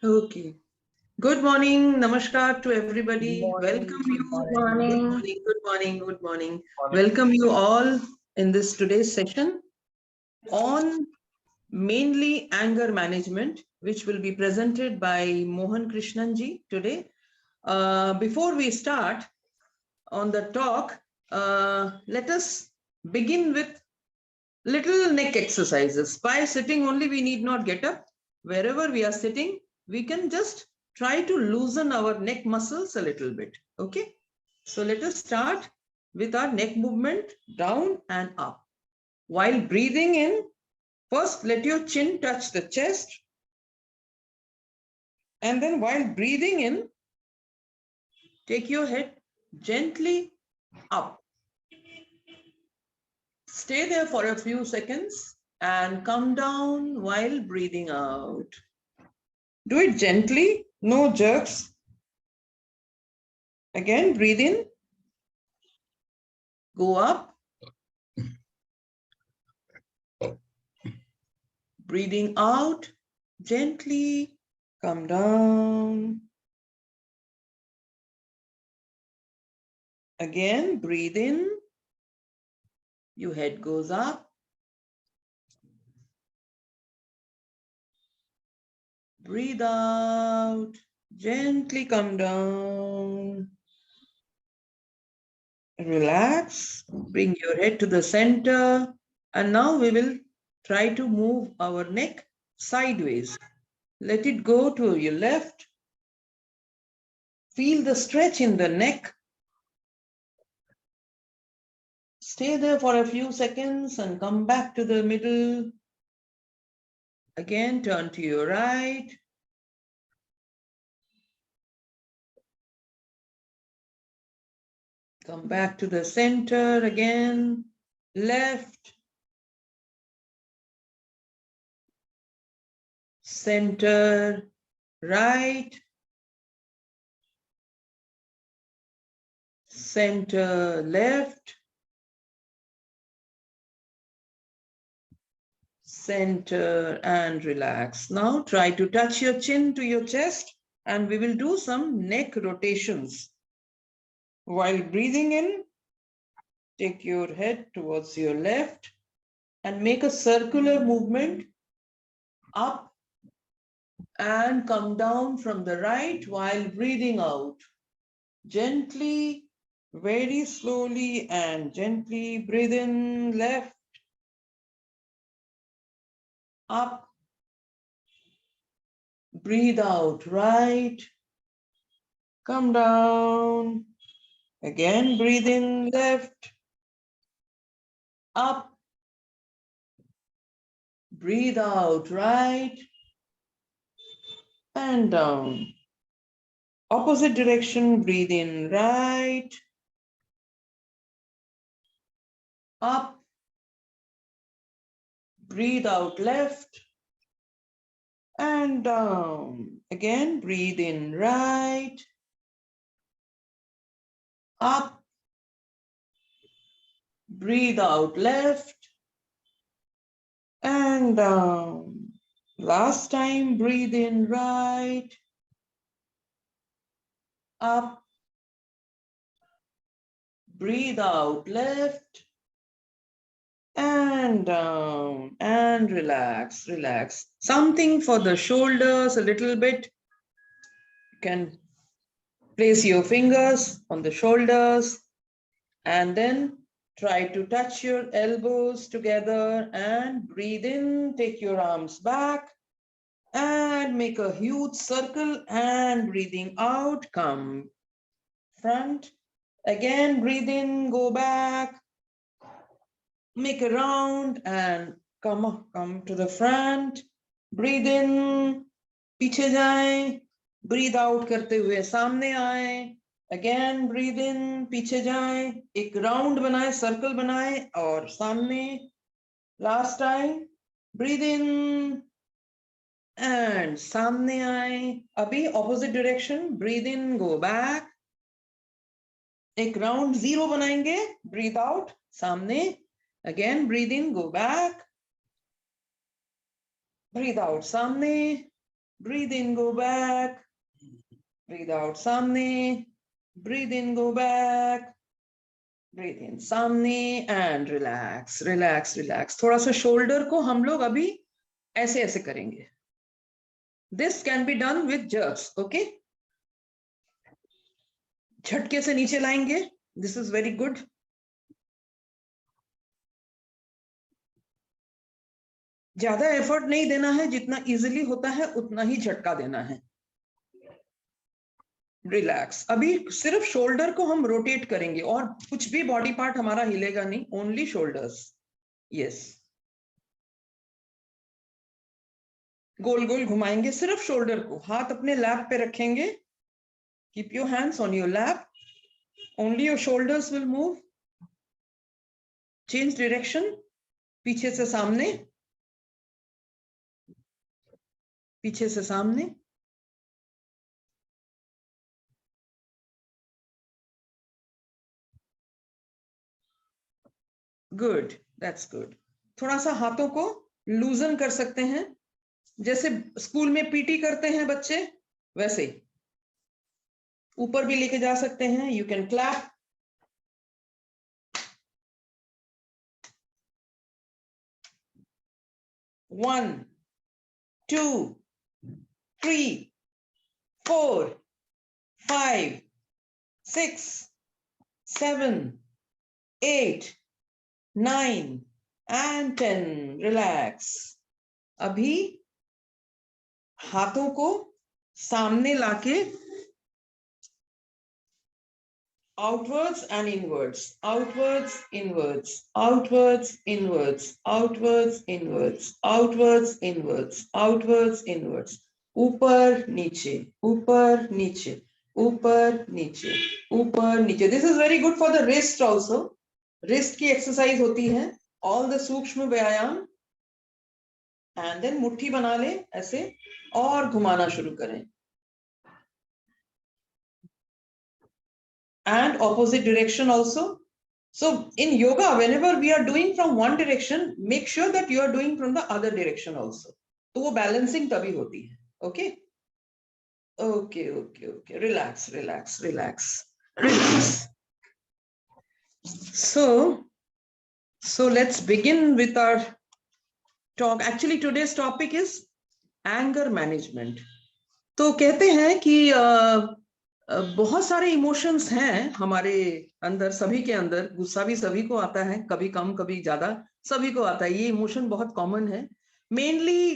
Okay. Good morning. Namaskar to everybody. Welcome you. Good Good morning. morning. Good morning. Good morning. Welcome you all in this today's session on mainly anger management, which will be presented by Mohan Krishnanji today. Before we start on the talk, let us begin with little neck exercises. By sitting only, we need not get up. Wherever we are sitting, we can just try to loosen our neck muscles a little bit. Okay. So let us start with our neck movement down and up. While breathing in, first let your chin touch the chest. And then while breathing in, take your head gently up. Stay there for a few seconds and come down while breathing out. Do it gently, no jerks. Again, breathe in, go up. Breathing out, gently come down. Again, breathe in, your head goes up. Breathe out, gently come down. Relax, bring your head to the center. And now we will try to move our neck sideways. Let it go to your left. Feel the stretch in the neck. Stay there for a few seconds and come back to the middle. Again, turn to your right. Come back to the center again. Left. Center. Right. Center. Left. Center and relax. Now try to touch your chin to your chest and we will do some neck rotations. While breathing in, take your head towards your left and make a circular movement up and come down from the right while breathing out. Gently, very slowly and gently breathe in left, up, breathe out right, come down, again breathe in left, up, breathe out right, and down. Opposite direction, breathe in right, up, breathe out left, and down. Again, breathe in right, up, breathe out left, and down. Last time, breathe in right, up, breathe out left, and down, and relax, relax. Something for the shoulders a little bit. You can place your fingers on the shoulders and then try to touch your elbows together and breathe in, take your arms back and make a huge circle and breathing out, come front. Again, breathe in, go back, make a round and come to the front. Breathe in, पीछे जाएं, breathe out करते हुए सामने आए. Again, breathe in, पीछे जाएं, एक round बनाए, circle बनाए और सामने. Last time, breathe in and सामने आए. अभी opposite direction, breathe in, go back. एक round zero बनाएंगे, breathe out, सामने. Again, breathe in, go back. Breathe out, सामने. breathe in, go back, breathe out, सामने, breathe in, go back, breathe in, सामने, and relax, relax, relax. थोड़ा सा shoulder को हम लोग अभी ऐसे ऐसे करेंगे. This can be done with jerks, okay? झटके से नीचे लाएंगे. This is very good. ज्यादा एफर्ट नहीं देना है, जितना इजीली होता है उतना ही झटका देना है. रिलैक्स. अभी सिर्फ शोल्डर को हम रोटेट करेंगे और कुछ भी बॉडी पार्ट हमारा हिलेगा नहीं, ओनली शोल्डर्स. यस. गोल गोल घुमाएंगे सिर्फ शोल्डर को. हाथ अपने लैप पे रखेंगे. Keep your hands on your lap. Only your shoulders will move. Change direction. पीछे से सामने, पीछे से सामने. Good, that's good. थोड़ा सा हाथों को लूजन कर सकते हैं, जैसे स्कूल में पीटी करते हैं बच्चे, वैसे ही ऊपर भी लेके जा सकते हैं. You can clap. One, 2, 3, 4, 5, 6, 7, 8, 9 and 10. Relax. अभी हाथों को सामने लाके outwards and inwards, outwards, inwards, outwards, inwards, outwards, inwards, outwards, inwards, outwards, inwards. ऊपर नीचे, ऊपर नीचे, ऊपर नीचे, ऊपर नीचे. This is very good for the wrist also. Wrist की exercise होती है. All the सूक्ष्म व्यायाम. And then मुट्ठी बना ले ऐसे और घुमाना शुरू करें. And opposite direction also. So in yoga, whenever we are doing from one direction, make sure that you are doing from the other direction also. तो वो balancing तभी होती है. Okay? Okay, okay, okay. Relax, relax, relax, relax. So let's begin with our talk. Actually, today's topic is anger management. तो कहते हैं कि बहुत सारे इमोशंस हैं हमारे अंदर, सभी के अंदर. गुस्सा भी सभी को आता है, कभी कम कभी ज्यादा, सभी को आता है. ये इमोशन बहुत कॉमन है. मेनली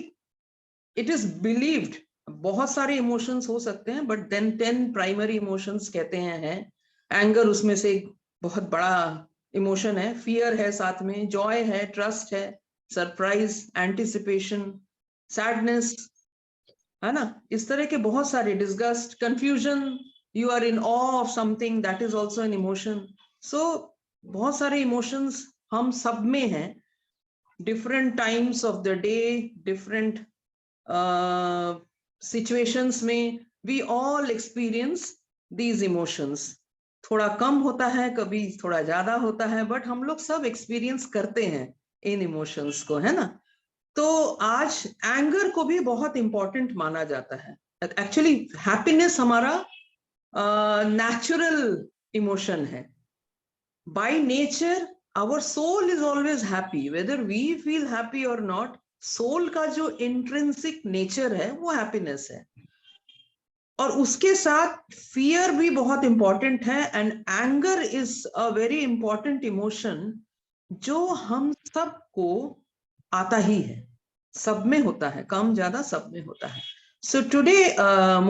इट इज बिलीव्ड बहुत सारे इमोशंस हो सकते हैं, बट देन 10 प्राइमरी इमोशंस कहते हैं. एंगर उसमें से एक बहुत बड़ा इमोशन है. फियर है, साथ में जॉय है, ट्रस्ट है, सरप्राइज, एंटिसिपेशन, सैडनेस, है ना. इस तरह के बहुत सारे, disgust, confusion, you are in awe of something, that is also an emotion. So बहुत सारे emotions हम सब में हैं. Different times of the day, different situations में we all experience these emotions. थोड़ा कम होता है, कभी थोड़ा ज्यादा होता है, but हम लोग सब experience करते हैं इन emotions को, है ना. तो आज anger को भी बहुत important माना जाता है. Actually happiness हमारा natural emotion है. By nature, our soul is always happy, whether we feel happy or not. Soul का जो intrinsic nature है, वो happiness है. और उसके साथ fear भी बहुत important है, and anger is a very important emotion जो हम सबको आता ही है. सब में होता है, कम ज्यादा सब में होता है. So today,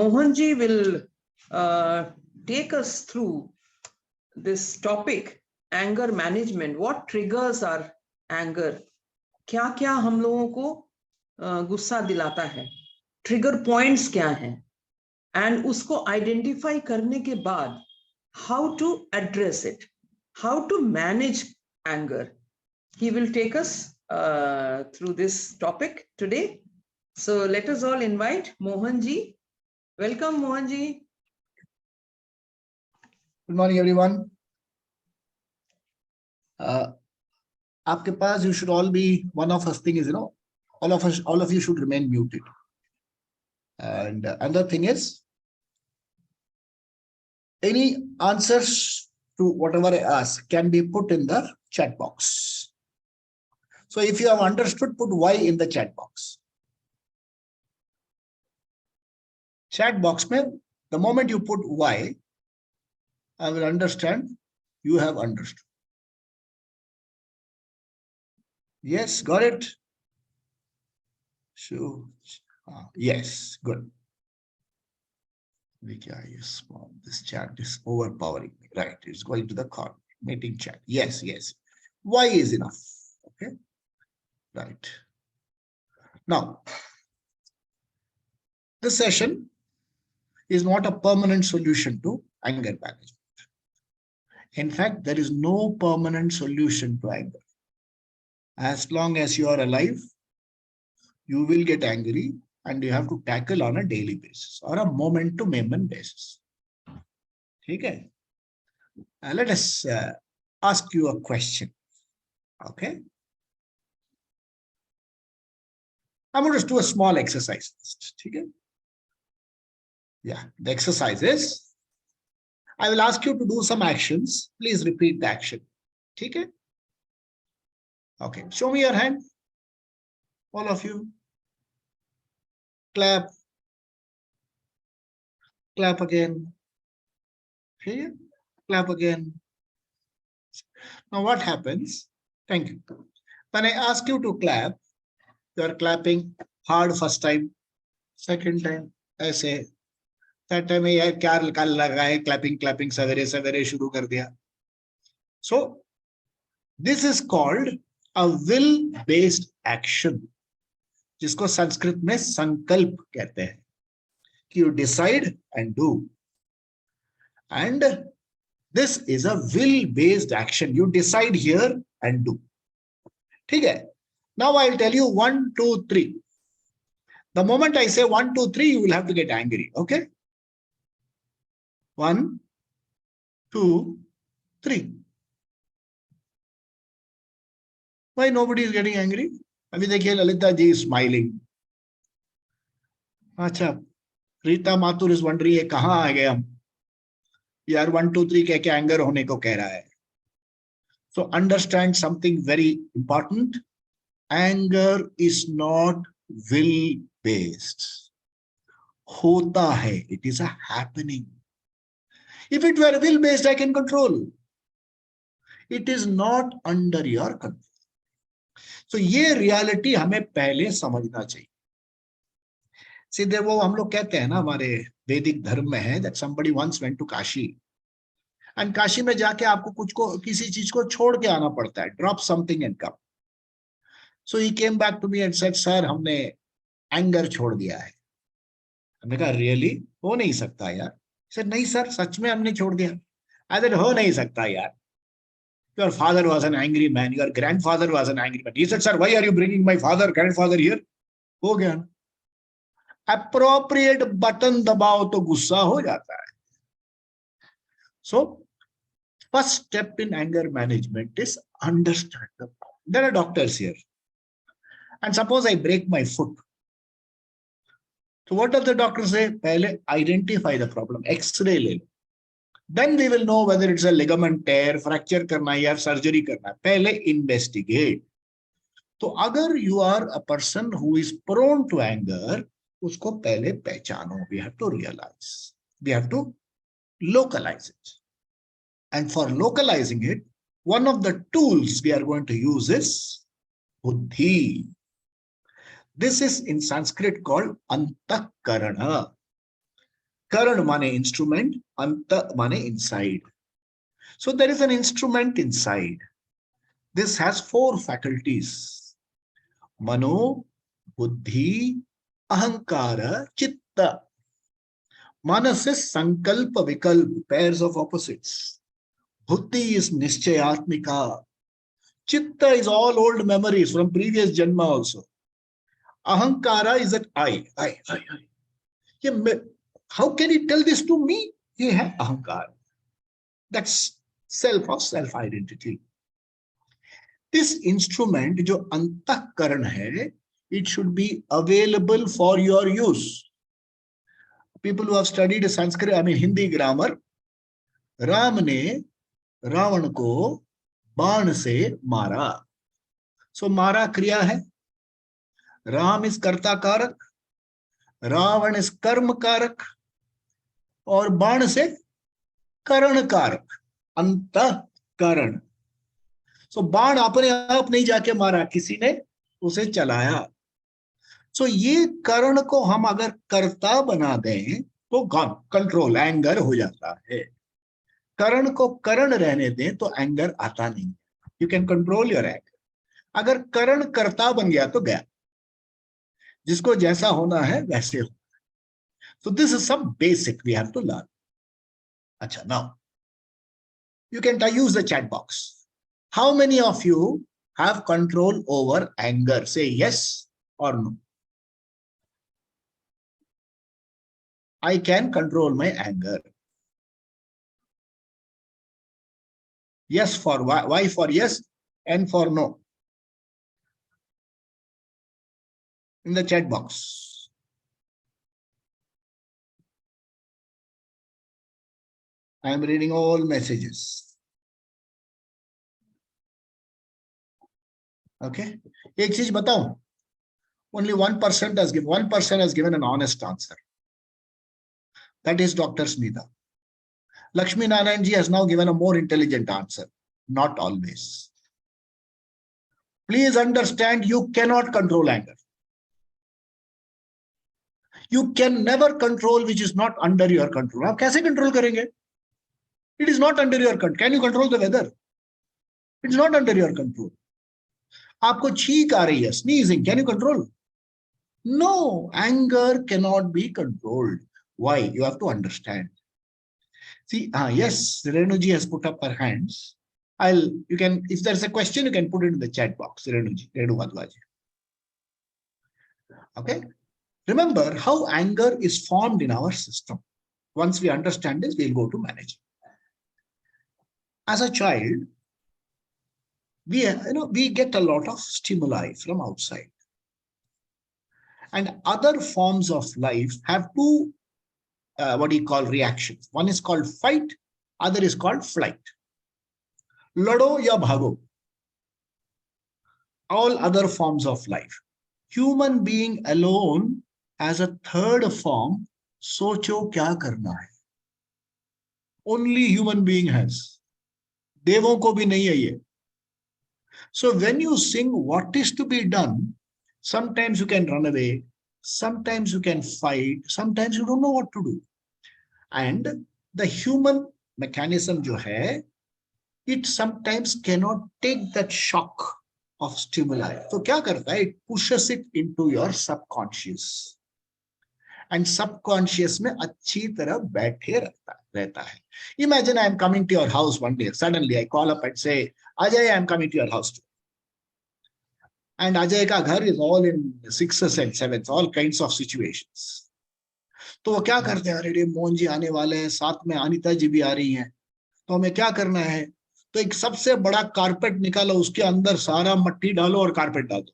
Mohan ji will take us through this topic, anger management. What triggers our anger? क्या क्या हम लोगों को गुस्सा दिलाता है, ट्रिगर पॉइंट्स क्या हैं, एंड उसको आइडेंटिफाई करने के बाद how to address it, how to manage anger. He will take us through this topic today. So let us all invite Mohan ji. Welcome, Mohan ji. Good morning, everyone. आपके पास, you should all be, one of us thing is, all of you should remain muted. And another thing is, any answers to whatever I ask can be put in the chat box. So if you have understood, put Y in the chat box. Chat box mein, the moment you put Y, I will understand you have understood. Yes, got it? Sure. Yes, good. This chat is overpowering me. Right, it's going to the call meeting chat. Yes, yes. Y is enough. Okay, right. Now, this session is not a permanent solution to anger management. In fact, there is no permanent solution to anger. As long as you are alive, you will get angry and you have to tackle on a daily basis or a moment-to-moment basis. Okay? Let us ask you a question. Okay? I'm going to do a small exercise first. Okay? Yeah, the exercise is, I will ask you to do some actions. Please repeat the action. Okay? Okay, show me your hand. All of you. Clap. Clap again. Okay? Clap again. Now what happens? Thank you. When I ask you to clap, you are clapping hard first time. Second time, I say, that time I clapping savere shuru kar diya. So this is called a will-based action, जिसको संस्कृत में संकल्प कहते हैं, कि you decide and do. And this is a will-based action. You decide here and do. ठीक है? Now I'll tell you 1, 2, 3. The moment I say 1, 2, 3, you will have to get angry. Okay? 1, 2, 3. Why nobody is getting angry? अभी देखिए Lalita ji is smiling. अच्छा, Rita Mathur is wondering ये कहाँ आ गए हम? यार 1, 2, 3 कह के एंगर होने को कह रहा है. So understand something very important. Anger is not will based. होता है. It is a happening. If it were will based, I can control. It is not under your control. So ये reality हमें पहले समझना चाहिए. सीधे वो हम लोग कहते हैं ना, हमारे वैदिक धर्म में है that somebody once went to Kashi. And Kashi में जाके आपको कुछ को किसी चीज को छोड़ के आना पड़ता है. Drop something and come. So he came back to me and said, sir, हमने anger छोड़ दिया है. हमने कहा really? हो नहीं सकता यार. He said, नहीं सर, सच में हमने छोड़ दिया. I said, हो नहीं सकता यार. Your father was an angry man. Your grandfather was an angry man. He said, sir, why are you bringing my father, grandfather here? हो गया. Appropriate button दबाओ तो गुस्सा हो जाता है. So, first step in anger management is understand the problem. There are doctors here. And suppose I break my foot. So what does the doctor say? Pehle identify the problem. X-ray le. Then we will know whether it's a ligament tear, fracture karna hai, or surgery karna. Pehle investigate. So agar you are a person who is prone to anger, usko pehle pehchano. We have to realize. We have to localize it. And for localizing it, one of the tools we are going to use is buddhi. This is in Sanskrit called antakarana. Karan mane instrument, anta mane inside. So there is an instrument inside. This has 4 faculties. Mano, buddhi, ahankara, chitta. Manas is sankalpa vikalpa, pairs of opposites. Buddhi is nischayatmika. Chitta is all old memories from previous janma also. Ahankara is that I. How can he tell this to me? He has ahankara. That's self or self-identity. This instrument, जो अंतःकरण है, it should be available for your use. People who have studied Sanskrit, I mean Hindi grammar, Ram ने रावण को बाण से मारा. सो मारा क्रिया है, राम इज कर्ता कारक, रावण इज कर्म कारक, और बाण से करण कारक, अंतःकरण. सो बाण अपने आप नहीं जाके मारा, किसी ने उसे चलाया. सो ये करण को हम अगर कर्ता बना दें तो कंट्रोल, एंगर हो जाता है. करण को करण रहने दें तो एंगर आता नहीं. You can control your anger. अगर करण कर्ता बन गया तो गया, जिसको जैसा होना है वैसे हो. So this is some basic we have to learn. Acha, now you can use the chat box. How many of you have control over anger? Say yes or no. I can control my anger. Yes for Y for yes, N for no. In the chat box. I am reading all messages. Okay. एक चीज बताऊं. Only 1% has given. 1% has given an honest answer. That is Dr. Smita. Lakshmi Narayan ji has now given a more intelligent answer. Not always. Please understand, you cannot control anger. You can never control which is not under your control. आप कैसे control करेंगे? It is not under your control. Can you control the weather? It's not under your control. आपको छींक आ रही है, sneezing. Can you control? No, anger cannot be controlled. Why? You have to understand. See, yes, Renuji has put up her hands. You can, if there's a question, you can put it in the chat box. Renuji, Renu Madhwaji. Okay. Remember how anger is formed in our system. Once we understand this, we'll go to managing. As a child, we get a lot of stimuli from outside. And other forms of life have two, what do you call, reactions. One is called fight, other is called flight. Lado ya bhago. All other forms of life. Human being alone has a third form, socho kya karna hai. Only human being has. Devon ko bhi nahi hai ye. So when you sing what is to be done, sometimes you can run away, sometimes you can fight, sometimes you don't know what to do. And the human mechanism jo hai, it sometimes cannot take that shock of stimuli. So kya karta hai? It pushes it into your subconscious. And subconscious mein achhi tarah baithe rehta hai. Imagine I am coming to your house one day. Suddenly I call up and say, Ajay, I am coming to your house today. And Ajay ka ghar is all in 6s and 7s, all kinds of situations. तो वो क्या करते हैं? अरे मोहन जी आने वाले हैं, साथ में अनीता जी भी आ रही हैं, तो हमें क्या करना है? तो एक सबसे बड़ा कारपेट निकालो, उसके अंदर सारा मट्टी डालो और कारपेट डाल दो.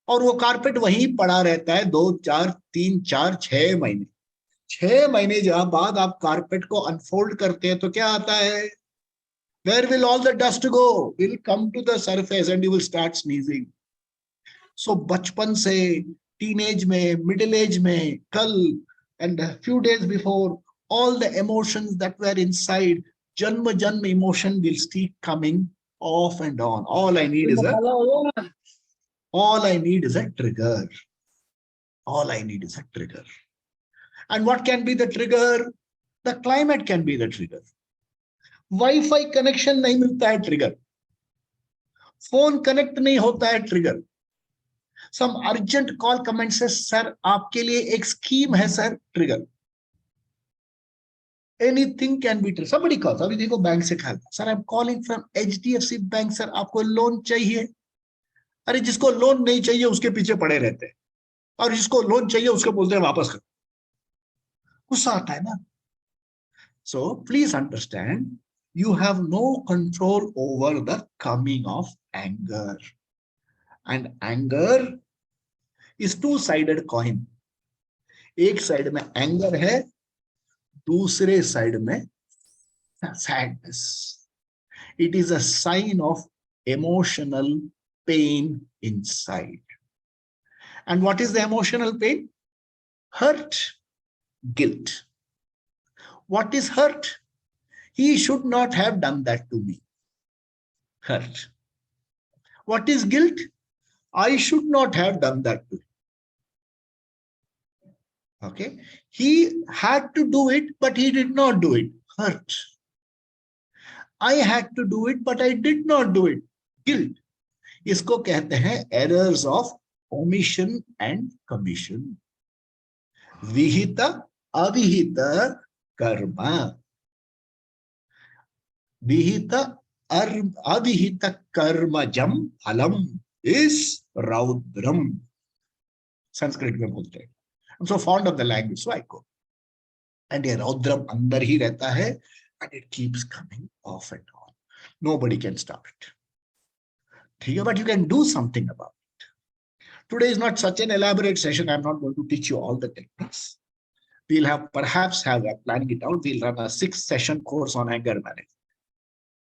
और वो कारपेट वहीं पड़ा रहता है 2, 4, 3, 4, 6 महीने. 6 महीने जब बाद आप कारपेट को अनफोल्ड करते हैं तो क्या आता है? Where will all the dust go? Will come to the surface and you will start sneezing. So बचपन से, teenage में, middle age में, कल, and a few days before, all the emotions that were inside, janma emotion will keep coming off and on. All I need is a trigger. All I need is a trigger. And what can be the trigger? The climate can be the trigger. Wifi connection नहीं मिलता है, trigger. Phone connect नहीं होता है, trigger. Some urgent call comment से, sir आपके लिए एक स्कीम है sir, trigger. Anything can be trigger. somebody calls. अभी देखो बैंक से कहा, sir I am calling from HDFC bank, sir आपको लोन चाहिए. अरे जिसको लोन नहीं चाहिए उसके पीछे पड़े रहते हैं, और जिसको लोन चाहिए उसको बोलते हैं वापस करो. गुस्सा आता है ना. So please understand, you have no control over the coming of anger. And anger is two-sided coin. एक साइड में एंगर है, दूसरे साइड में sadness. It is a sign of emotional pain inside. And what is the emotional pain? Hurt, guilt. What is hurt? He should not have done that to me. Hurt. What is guilt? I should not have done that to him. Okay. He had to do it, but he did not do it. Hurt. I had to do it, but I did not do it. Guilt. इसको कहते हैं errors of omission and commission. विहित अविहित कर्म. विहित अविहित कर्मजम फलम is रौद्रम. Sanskrit में बोलते हैं. I'm so fond of the language, so I go. And ये रौद्रम अंदर ही रहता है, and it keeps coming off and on. Nobody can stop it. ठीक है, but you can do something about it. Today is not such an elaborate session. I'm not going to teach you all the techniques. We'll have perhaps have planning it out. We'll run a 6-session course on anger management.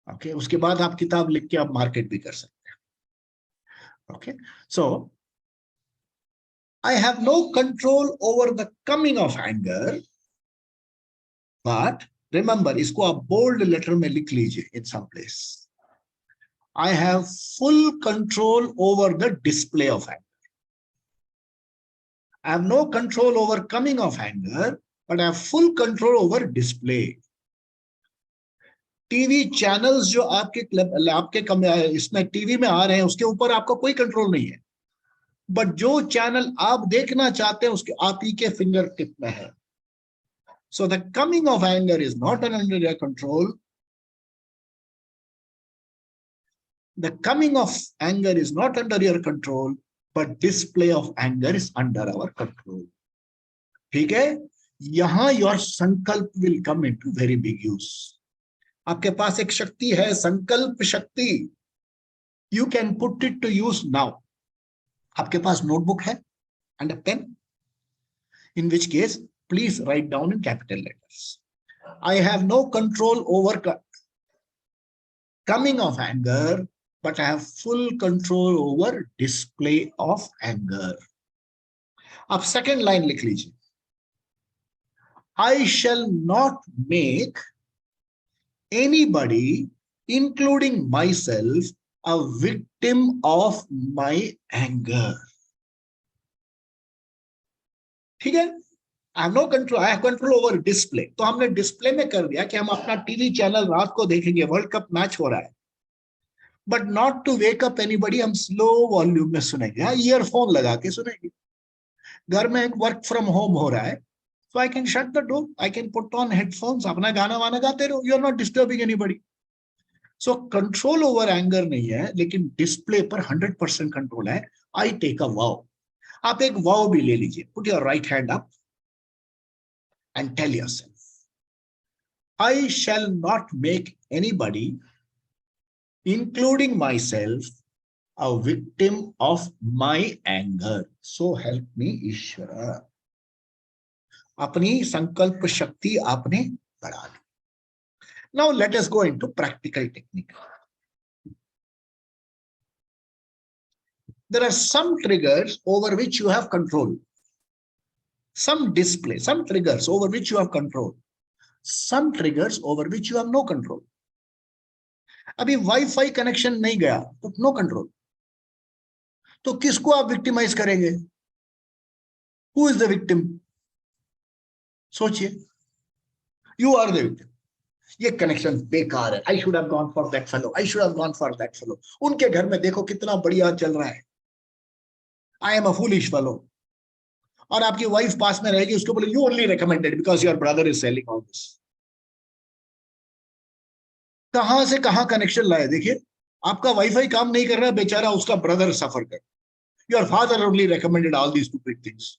Okay, उसके बाद आप किताब लिख के आप market भी कर सकते हैं. Okay, so I have no control over the coming of anger, but remember, इसको आप bold letter में लिख लीजिए in some place. I have full control over the display of anger. I have no control over coming of anger, but I have full control over display. TV channels जो आपके इसमें TV में आ रहे हैं, उसके ऊपर आपका कोई कंट्रोल नहीं है, बट जो चैनल आप देखना चाहते हैं उसके आप ही के फिंगर टिप में है. So the coming of anger is not under your control. The coming of anger is not under your control, but display of anger is under our control. ठीक है, यहां your संकल्प will come into very big use. आपके पास एक शक्ति है, संकल्प शक्ति. You can put it to use now. आपके पास नोटबुक है and a pen, in which case please write down in capital letters. I have no control over coming of anger, but I have full control over display of anger. अब second line लिख लीजिए. I shall not make anybody, including myself, a victim of my anger. ठीक है, I have no control. I have control over display. तो हमने display में कर दिया कि हम अपना टीवी चैनल रात को देखेंगे, वर्ल्ड कप मैच हो रहा है, but not to wake up anybody. हम स्लो वॉल्यूम में सुनेंगे, हाँ, ईयरफोन लगा के सुनेंगे. घर में एक वर्क फ्रॉम होम हो रहा है, so I can shut the door. I can put on headphones. अपना गाना वाना गाते रहो. You are not disturbing anybody. So control over anger नहीं है, लेकिन डिस्प्ले पर 100% कंट्रोल है. I take a vow. आप एक vow भी ले लीजिए. Put your right hand up and tell yourself, I shall not make anybody, including myself, a victim of my anger. So help me Ishvara. अपनी संकल्प शक्ति आपने बढ़ा ली. Now let us go into practical technique. There are some triggers over which you have control. Some display, some triggers over which you have control. Some triggers over which you have no control. अभी wifi connection नहीं गया तो no control. तो किसको आप victimise करेंगे? Who is the victim? सोचिए. You are the victim. ये कनेक्शन बेकार है. I should have gone for that fellow. I should have gone for that fellow. उनके घर में देखो कितना बढ़िया चल रहा है. I am a foolish fellow. और आपकी वाइफ पास में रहेगी, उसको बोले you only recommended because your brother is selling all this. कहां से कहां कनेक्शन लाए? देखिए, आपका वाईफाई काम नहीं कर रहा है, बेचारा उसका ब्रदर सफर कर. Your father only recommended all these stupid things.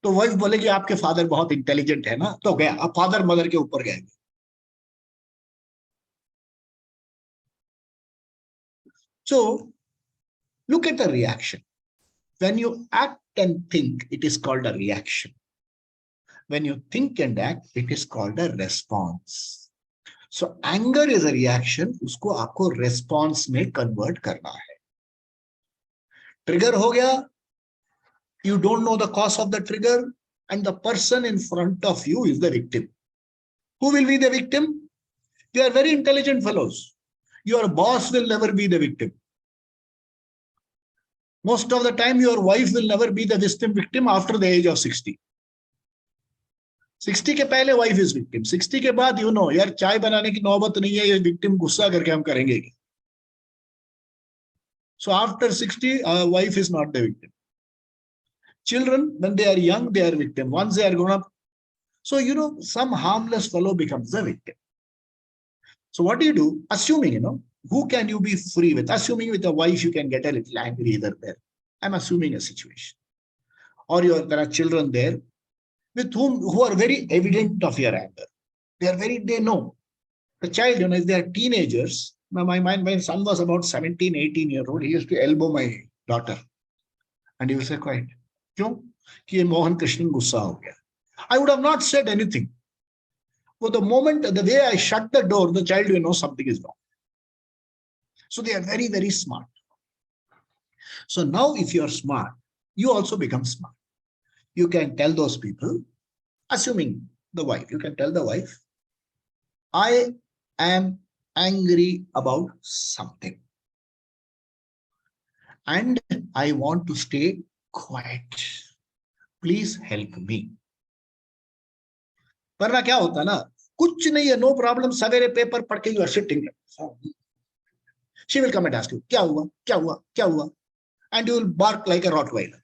तो वाइफ बोलेगी आपके फादर बहुत इंटेलिजेंट है ना, तो गया. अब फादर मदर के ऊपर गए. So look at the reaction. When you act and think, it is called a reaction. When you think and act, it is called a response. So anger is a reaction, उसको आपको response में convert करना है. Trigger हो गया, you don't know the cause of the trigger, and the person in front of you is the victim. Who will be the victim? You are very intelligent fellows. Your boss will never be the victim. Most of the time, your wife will never be the victim after the age of 60. 60 के पहले wife is victim. 60 के बाद you know, यार चाय बनाने की नौबत नहीं है, ये victim गुस्सा करके हम करेंगे. So after 60, wife is not the victim. Children, when they are young, they are victim. Once they are grown up, so you know, some harmless fellow becomes the victim. So what do you do? Assuming, you know, who can you be free with? Assuming with a wife, you can get a little angry either there. I'm assuming a situation. Or there are children there with who are very evident of your anger. They know. The child, you know, if they are teenagers, my son was about 17, 18-year-old, he used to elbow my daughter. And he will say, quiet. Kyun? Ki Mohan Krishnan gussa ho gaya. I would have not said anything. For the moment, the way I shut the door, the child will know something is wrong. So they are very, very smart. So now if you are smart, you also become smart. You can tell those people, assuming the wife, you can tell the wife, I am angry about something. And I want to stay quiet. Please help me. वरना क्या होता ना, कुछ नहीं है, no problem, सवेरे paper पढ़ के you are sitting. She will come and ask you, क्या हुआ, क्या हुआ, क्या हुआ? And you will bark like a Rottweiler.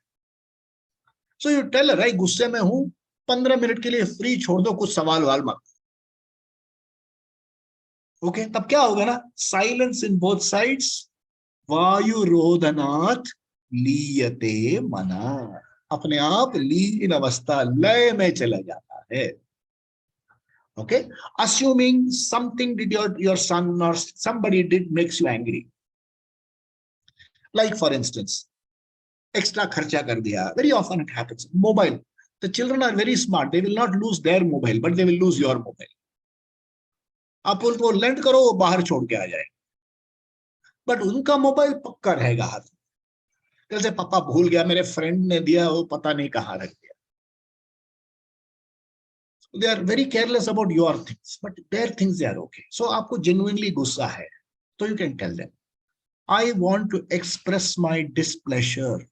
So you tell her, right, गुस्से में हूं, 15 मिनट के लिए फ्री छोड़ दो, कुछ सवाल वाल मत. Okay, तब क्या होगा ना? Silence in both sides. वायु रोधनाथ लीयते मना. अपने आप लीन अवस्था, लय में चला जाता है. Okay, assuming something did your son or somebody did makes you angry. Like for instance, extra kharcha kar diya. Very often it happens. Mobile. The children are very smart. They will not lose their mobile, but they will lose your mobile. आप उनको lend करो, वो बाहर छोड़ के आ जाए. But उनका mobile पक्का रहेगा हाथ में. जैसे पापा भूल गया, मेरे फ्रेंड ने दिया, वो पता नहीं कहाँ रख दिया. They are very careless about your things, but their things they are okay. So आपको genuinely गुस्सा है, so you can tell them, I want to express my displeasure.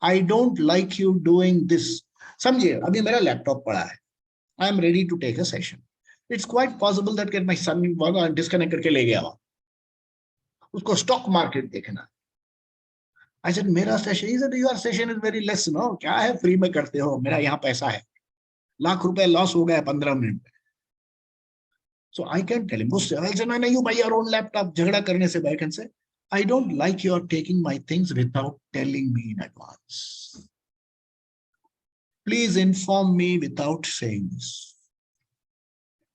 I don't like you doing this. समझिए, अभी मेरा laptop पड़ा है. I am ready to take a session. It's quite possible that my son disconnect करके ले गया वहाँ. उसको stock market देखना. I said, मेरा session. He said, your session is very less, no? क्या है, free में करते हो, मेरा यहाँ पैसा है. लाख रुपए लॉस हो गया 15 मिनट में. So I can tell him, I said, no, you buy your own laptop. झगड़ा करने से I can say, I don't like your taking my things without telling me in advance. Please inform me without saying this.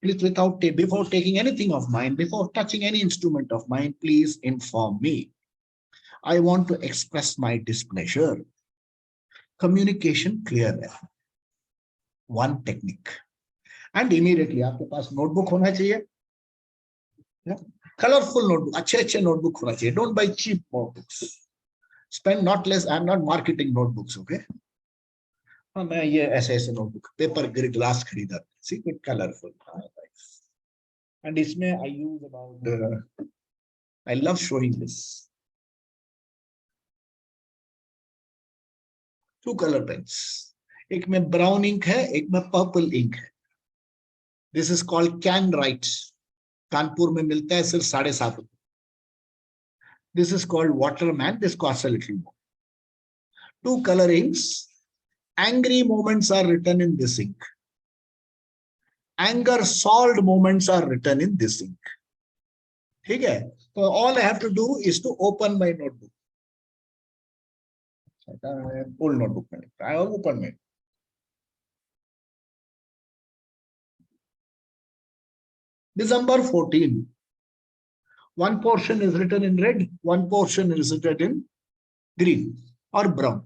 Please, before taking anything of mine, before touching any instrument of mine, please inform me. I want to express my displeasure. Communication clear. One technique. And immediately आपके पास notebook होना चाहिए. Colorful notebook, अच्छे notebook होना चाहिए. Don't buy cheap notebooks. Spend not less. I'm not marketing notebooks, okay? हाँ, मैं ये ऐसे notebook, paper glass खरीदा. See, good colorful. And इसमें I use about. I love showing this. 2 color pens. एक में brown ink है, एक में purple ink है. This is called can write. Kanpur में मिलता है सिर्फ 7.5 रुपए. This is called Waterman. This costs a little more. 2 color inks. Angry moments are written in this ink. Anger solved moments are written in this ink. ठीक है? So all I have to do is to open my notebook. Old notebook. I open it. December 14. One portion is written in red, one portion is written in green or brown.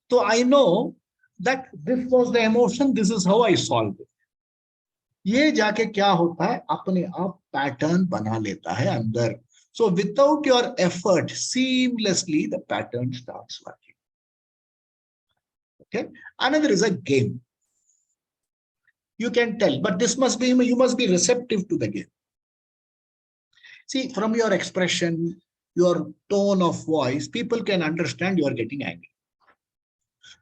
तो I know that this was the emotion, this is how I solved it. ये जाके क्या होता है, अपने आप pattern बना लेता है अंदर. So without your effort, seamlessly the pattern starts working. Okay. Another is a game. You can tell, but this must be, you must be receptive to the game. See, from your expression, your tone of voice, people can understand you are getting angry.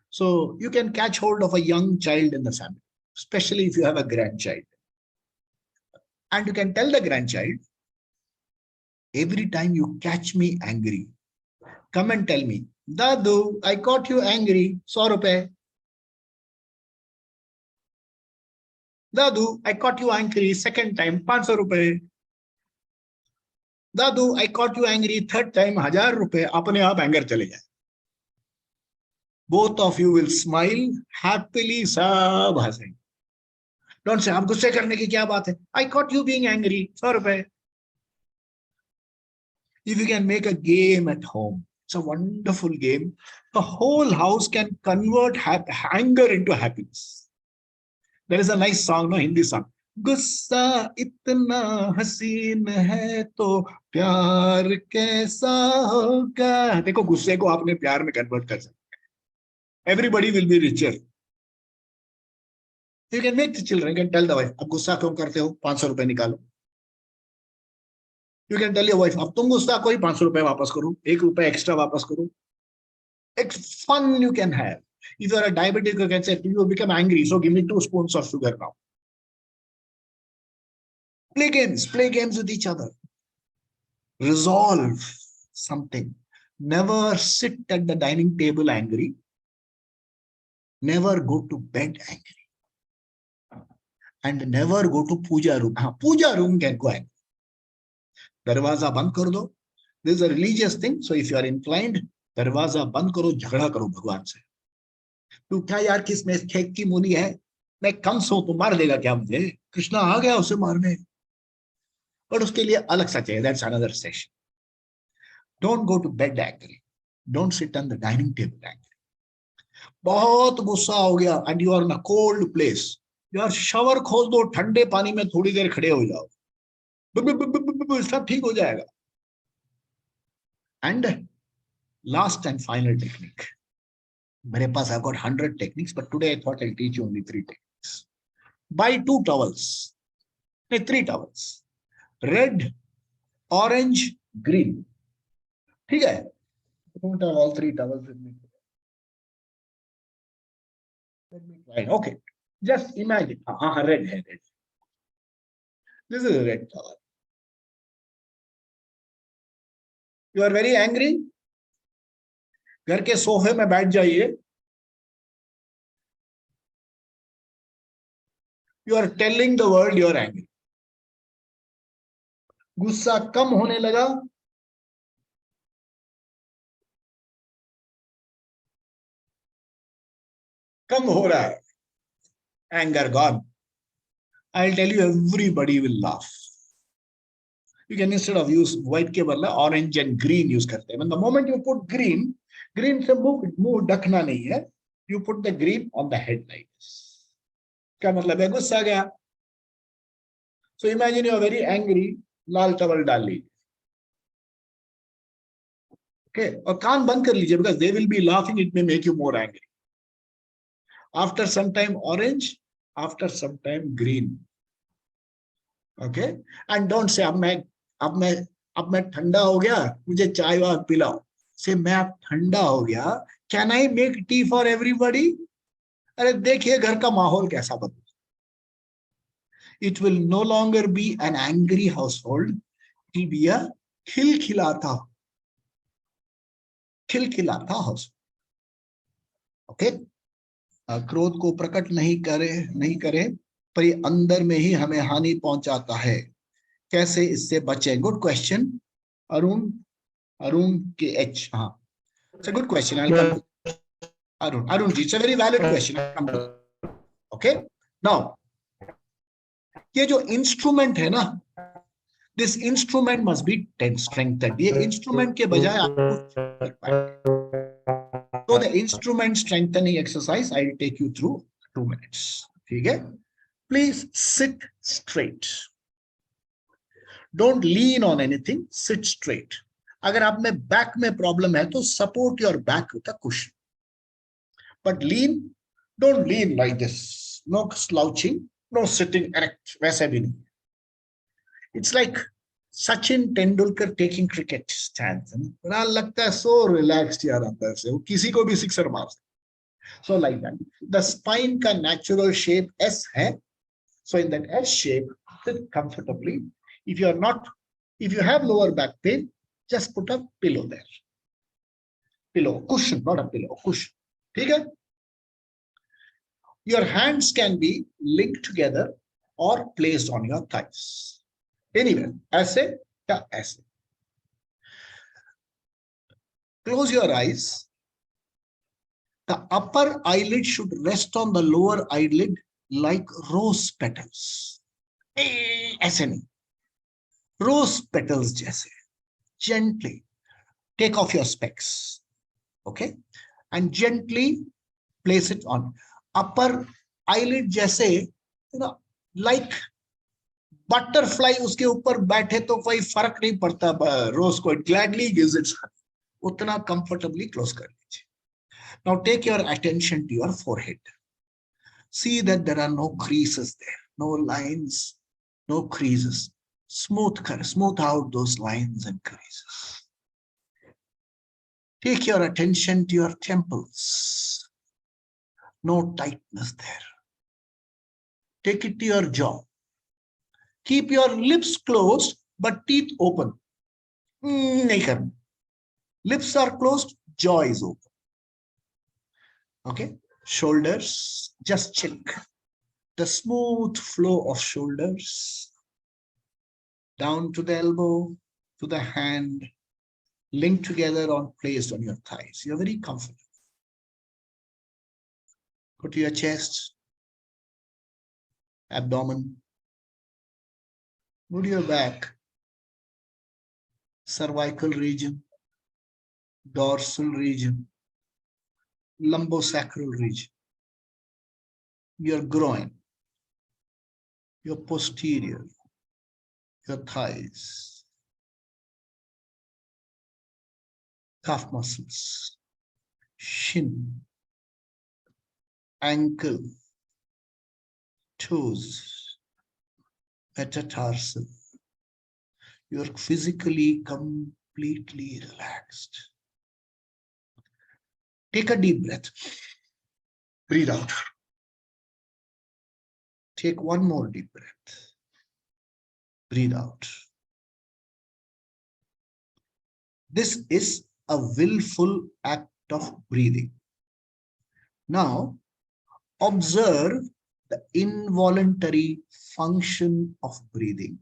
So you can catch hold of a young child in the family, especially if you have a grandchild. And you can tell the grandchild, every time you catch me angry, come and tell me, Dadu, I caught you angry, 100 rupees. Dadu, I caught you angry, second time, 500 rupees. Dadu, I caught you angry, third time, 1000 rupees. अपने आप anger चले जाए. Both of you will smile happily, सब हंसेंगे. Don't say, आप गुस्से करने की क्या बात है? I caught you being angry, 100 rupees. If you can make a game at home, it's a wonderful game. The whole house can convert anger into happiness. There is a nice song, no, Hindi song. गुस्सा इतना हसीन है तो प्यार कैसा होगा. देखो, गुस्से को आपने प्यार में कन्वर्ट कर सकते हैं. Everybody will be richer. You can make the children, you can tell the wife, अब गुस्सा क्यों करते हो, 500 रुपए निकालो. You can tell your wife, अब तुम गुस्सा कोई 500 रुपए वापस करो, 1 रुपए एक्स्ट्रा वापस करो. It's fun you can have. If you are a diabetic, you can say, you become angry, so give me 2 spoons of sugar now. Play games with each other. Resolve something. Never sit at the dining table angry. Never go to bed angry. And never go to puja room. Puja room can go angry. Darwaza band kar do. This is a religious thing. So if you are inclined, darwaza band karo, jhagda karo Bhagwan se. तू क्या यार किस में खेत की मूली है, मैं कंस हूं, तू मार देगा क्या मुझे? कृष्णा आ गया उसे मारने. But उसके लिए अलग सा चाहिए. That's another session. Don't go to bed angry. Don't sit on the dining table angry. बहुत गुस्सा हो गया and you are in a cold place. यार शावर खोल दो, ठंडे पानी में थोड़ी देर खड़े हो जाओ, सब ठीक हो जाएगा. And last and final technique. मेरे पास I've got 100 techniques, but today I thought I'll teach you only 3 techniques. Buy 2 towels. 3 towels. Red, orange, green. ठीक है? I don't have all 3 towels with me. Let me try. Okay. Just imagine. Red है, red. This is a red towel. You are very angry. घर के सोफे में बैठ जाइए. You are telling the world you are angry. गुस्सा कम होने लगा. कम हो रहा है. Anger gone. I'll tell you, everybody will laugh. You can, instead of use white के बदला orange and green use करते हैं. When the moment you put green से मुंह ढकना नहीं है. You put the green on the head like this. क्या मतलब है? गुस्सा गया. So imagine you are very angry. Lal towel डाल लीजिए. Okay, और कान बंद कर लीजिए, because they will be laughing. It may make you more angry. After some time orange, after some time green. Okay, and don't say अब मैं ठंडा हो गया, मुझे चाय वाय पिलाओ. Say मैं अब ठंडा हो गया, can I make tea for everybody? अरे देखिए घर का माहौल कैसा बदला. It will no longer be an angry household. It will be a खिलखिलाता household. Okay, क्रोध को प्रकट नहीं करे पर ये अंदर में ही हमें हानि पहुंचाता है. कैसे इससे बचें? Good question. अरुण के एच. हाँ, it's a good question. I'll come to Arun ji, it's a very valid question. I'll come to that. Okay, now ये जो इंस्ट्रूमेंट है ना, this instrument must be strengthened. ये इंस्ट्रूमेंट के बजाय आपको तो So the instrument strengthening exercise, I'll take you through 2 minutes. Okay? Please sit straight. Don't lean on anything, sit straight. अगर आप में बैक में प्रॉब्लम है तो support your back with a cushion. But don't lean like this. No slouching, no sitting erect. वैसे भी नहीं. It's like Sachin Tendulkar taking cricket stance. लगता है so relaxed यार अंदर से. वो किसी को भी सिक्सर मार सकता. So like that. The spine का natural shape S है. So in that S shape, sit comfortably. If you have lower back pain, just put a pillow there. Pillow, cushion, not a pillow, cushion. Okay? Your hands can be linked together or placed on your thighs. Anywhere, ऐसे या ऐसे. Close your eyes. The upper eyelid should rest on the lower eyelid like rose petals. ऐसे नहीं. Rose petals जैसे. Gently take off your specs. Okay? And gently place it on. Upper eyelid जैसे, like butterfly उसके ऊपर बैठे तो कोई फर्क नहीं पड़ता रोज को. It gladly gives its honey. उतना comfortably close कर लीजिए. Now take your attention to your forehead. See that there are no creases there, no lines, no creases. Smooth out those lines and creases. Take your attention to your temples. No tightness there. Take it to your jaw. Keep your lips closed but teeth open. नहीं करना. Lips are closed, jaw is open. Okay? Shoulders, just check the smooth flow of shoulders down to the elbow, to the hand, linked together or placed on your thighs. You're very comfortable. Go to your chest, abdomen, go to your back, cervical region, dorsal region, lumbosacral region, your groin, your posterior, your thighs, calf muscles, shin, ankle, toes, metatarsal. You're physically completely relaxed. Take a deep breath. Breathe out. Take one more deep breath. Breathe out. This is a willful act of breathing. Now, observe the involuntary function of breathing.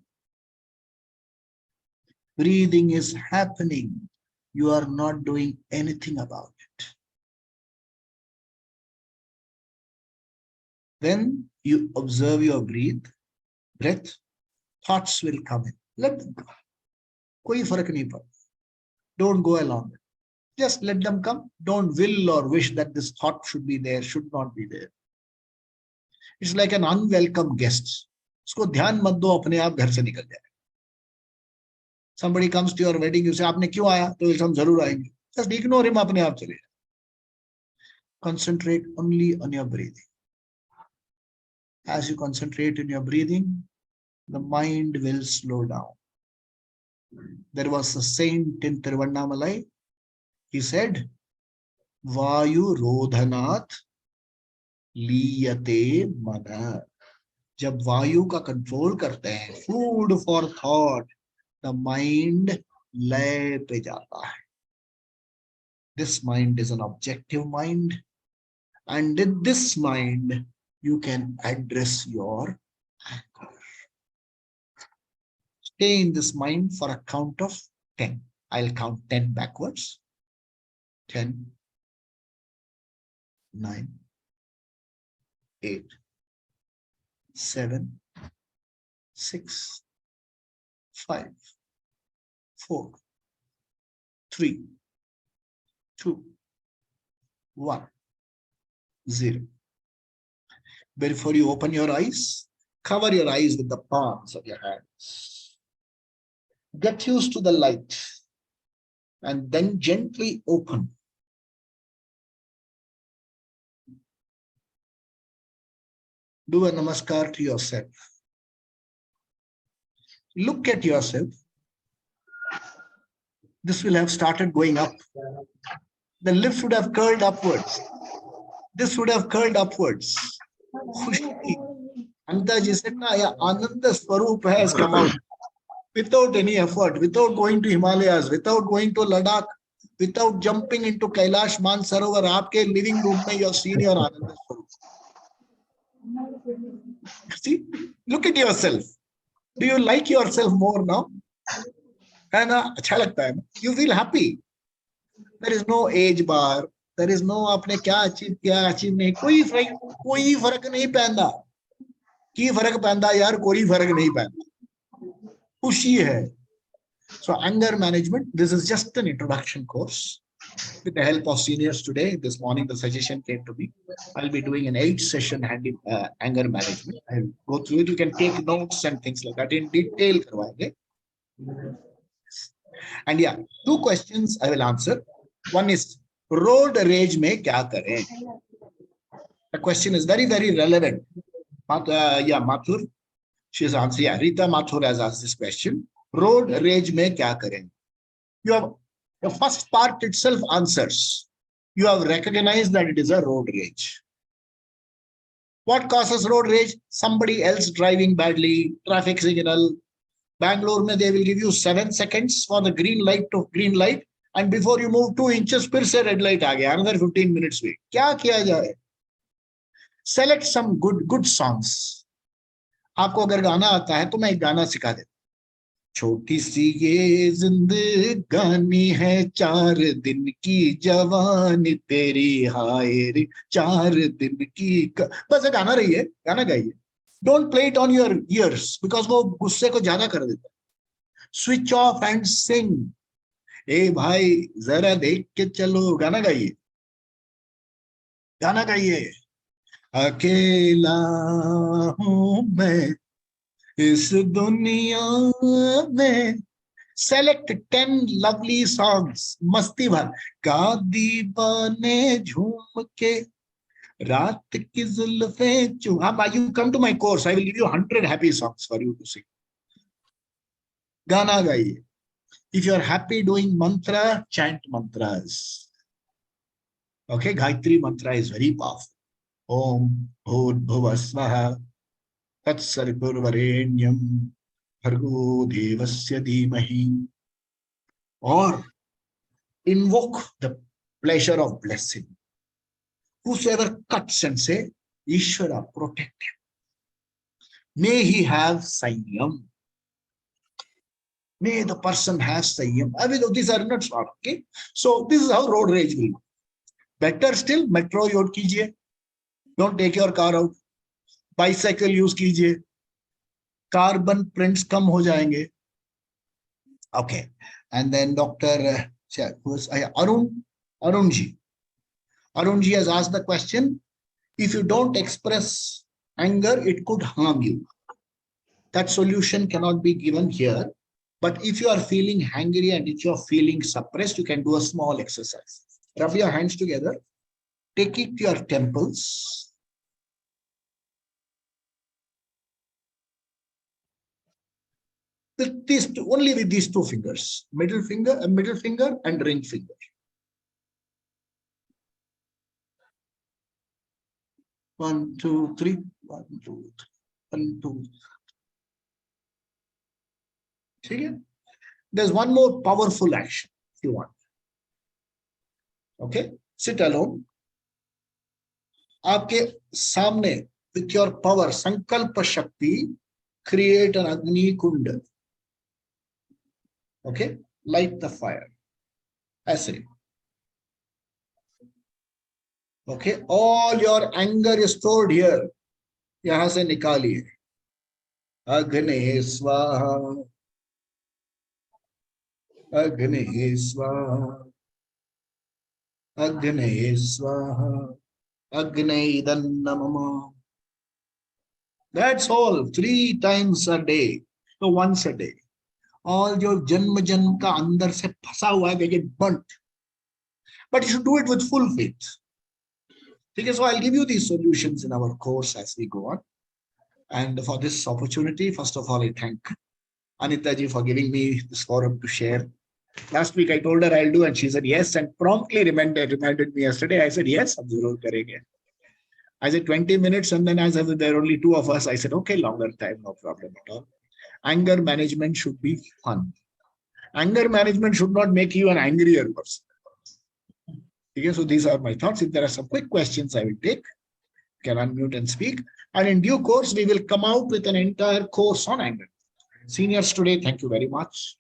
Breathing is happening. You are not doing anything about it. When you observe your breath, thoughts will come in. Let them come. कोई फर्क नहीं पड़ता. Don't go along with it. Just let them come. Don't will or wish that this thought should be there, should not be there. It's like an unwelcome guest. उसको ध्यान मत दो, अपने आप घर से निकल जाए. Somebody comes to your wedding, you say, आपने क्यों आया? तो हम जरूर आएंगे. Just ignore him, अपने आप चले जाए. Concentrate only on your breathing. As you concentrate in your breathing, the mind will slow down. There was a saint in Tiruvannamalai. He said, Vayu Rodhanath Liyate Mana. जब वायु का control करते हैं, food for thought, the mind लय पे जाता है. This mind is an objective mind, and in this mind you can address your anger. Stay in this mind for a count of 10. I'll count 10 backwards. 10, 9, 8, 7, 6, 5, 4, 3, 2, 1, 0. Before you open your eyes, cover your eyes with the palms of your hands. Get used to the light and then gently open. Do a namaskar to yourself. Look at yourself. This will have started going up. The lift would have curled upwards. This would have curled upwards. Khushi. Anita ji said, Ananda Swarup has come out without any effort, without going to Himalayas, without going to Ladakh, without jumping into Kailash Mansarovar. Aapke living room mein you're seeing your Ananda Swarup. See, look at yourself. Do you like yourself more now? है ना? अच्छा लगता है ना? You feel happy. There is no age bar. There is no आपने क्या achieve किया achieve नहीं कोई फर्क नहीं पैंदा की फर्क पैंदा यार कोई फर्क नहीं पैंदा खुशी है. So anger management, this is just an introduction course with the help of seniors today. This morning the suggestion came to me. I'll be doing an 8-session anger management. I'll go through it. You can take notes and things like that in detail करवाएंगे. And yeah, 2 questions I will answer. One is road rage में क्या करें? The question is very, very relevant. Mathur, she's answered. Yeah, Rita Mathur has asked this question. Road rage में क्या करें? You have the first part itself answers. You have recognized that it is a road rage. What causes road rage? Somebody else driving badly, traffic signal. Bangalore, they will give you 7 seconds for the green light to green light. And before you move 2 inches, फिर से red light आ गया. Another 15 minutes wait. क्या किया जाए? Select some good songs. आपको अगर गाना आता है तो मैं एक गाना सिखा देता. छोटी सी ये जिंदगानी है 4 दिन की जवानी तेरी हाय रे 4 दिन की बस गाना रही है गाना गाइए. Don't play it on your ears because वो गुस्से को ज्यादा कर देता है. Switch off and sing. ए भाई जरा देख के चलो गाना गाइए गाना गाइए. अकेला हूं मैं इस दुनिया में. Select 10 lovely songs. मस्ती भर. गा दीवाने झूम के रात की जुल्फें चूहा. You come to my course. I will give you 100 happy songs for you to sing. गाना गाइए. If you are happy doing mantra, chant mantras. Okay, Gayatri mantra is very powerful. Om Bhur Swaha Tatsaripurvarenyam Bhargo Devasya Dhimahi. Or invoke the pleasure of blessing. Whosoever cuts and say, Ishvara, protect him. May he have Sanyam. May the person have Sanyam. I mean, these are not smart, okay? So this is how road rage will go. Better still, metro use कीजिए. Don't take your car out. Bicycle use कीजिए. Carbon prints कम हो जाएंगे. Okay. And then Dr. Arunji. Arunji has asked the question, if you don't express anger, it could harm you. That solution cannot be given here. But if you are feeling angry and if you are feeling suppressed, you can do a small exercise. Rub your hands together. Take it to your temples. Only with these 2 fingers, middle finger and ring finger. 1, 2, 3. 1, 2, 3. 1, 2. See? There's one more powerful action if you want. Okay, sit alone. आपके सामने with your power, संकल्प शक्ति, create an Agni Kund. Okay, light the fire. ऐसे. Okay, all your anger is stored here. यहाँ से निकालिए. अग्ने स्वाहा. अग्ने स्वाहा. Agne Swaha, Agne Idannamama. That's all, 3 times a day. So once a day. All your जन्म जन्म का अंदर से फंसा हुआ है, they get burnt. But you should do it with full faith. Okay, so I'll give you these solutions in our course as we go on. And for this opportunity, first of all, I thank Anita ji for giving me this forum to share. Last week I told her I'll do, and she said yes, and promptly reminded me yesterday. I said yes, ab zarur karenge. I said 20 minutes, and then as there are only two of us, I said okay, longer time, no problem at all. Anger management should be fun. Anger management should not make you an angrier person. Okay, so these are my thoughts. If there are some quick questions, I will take. You can unmute and speak. And in due course, we will come out with an entire course on anger. Seniors today, thank you very much.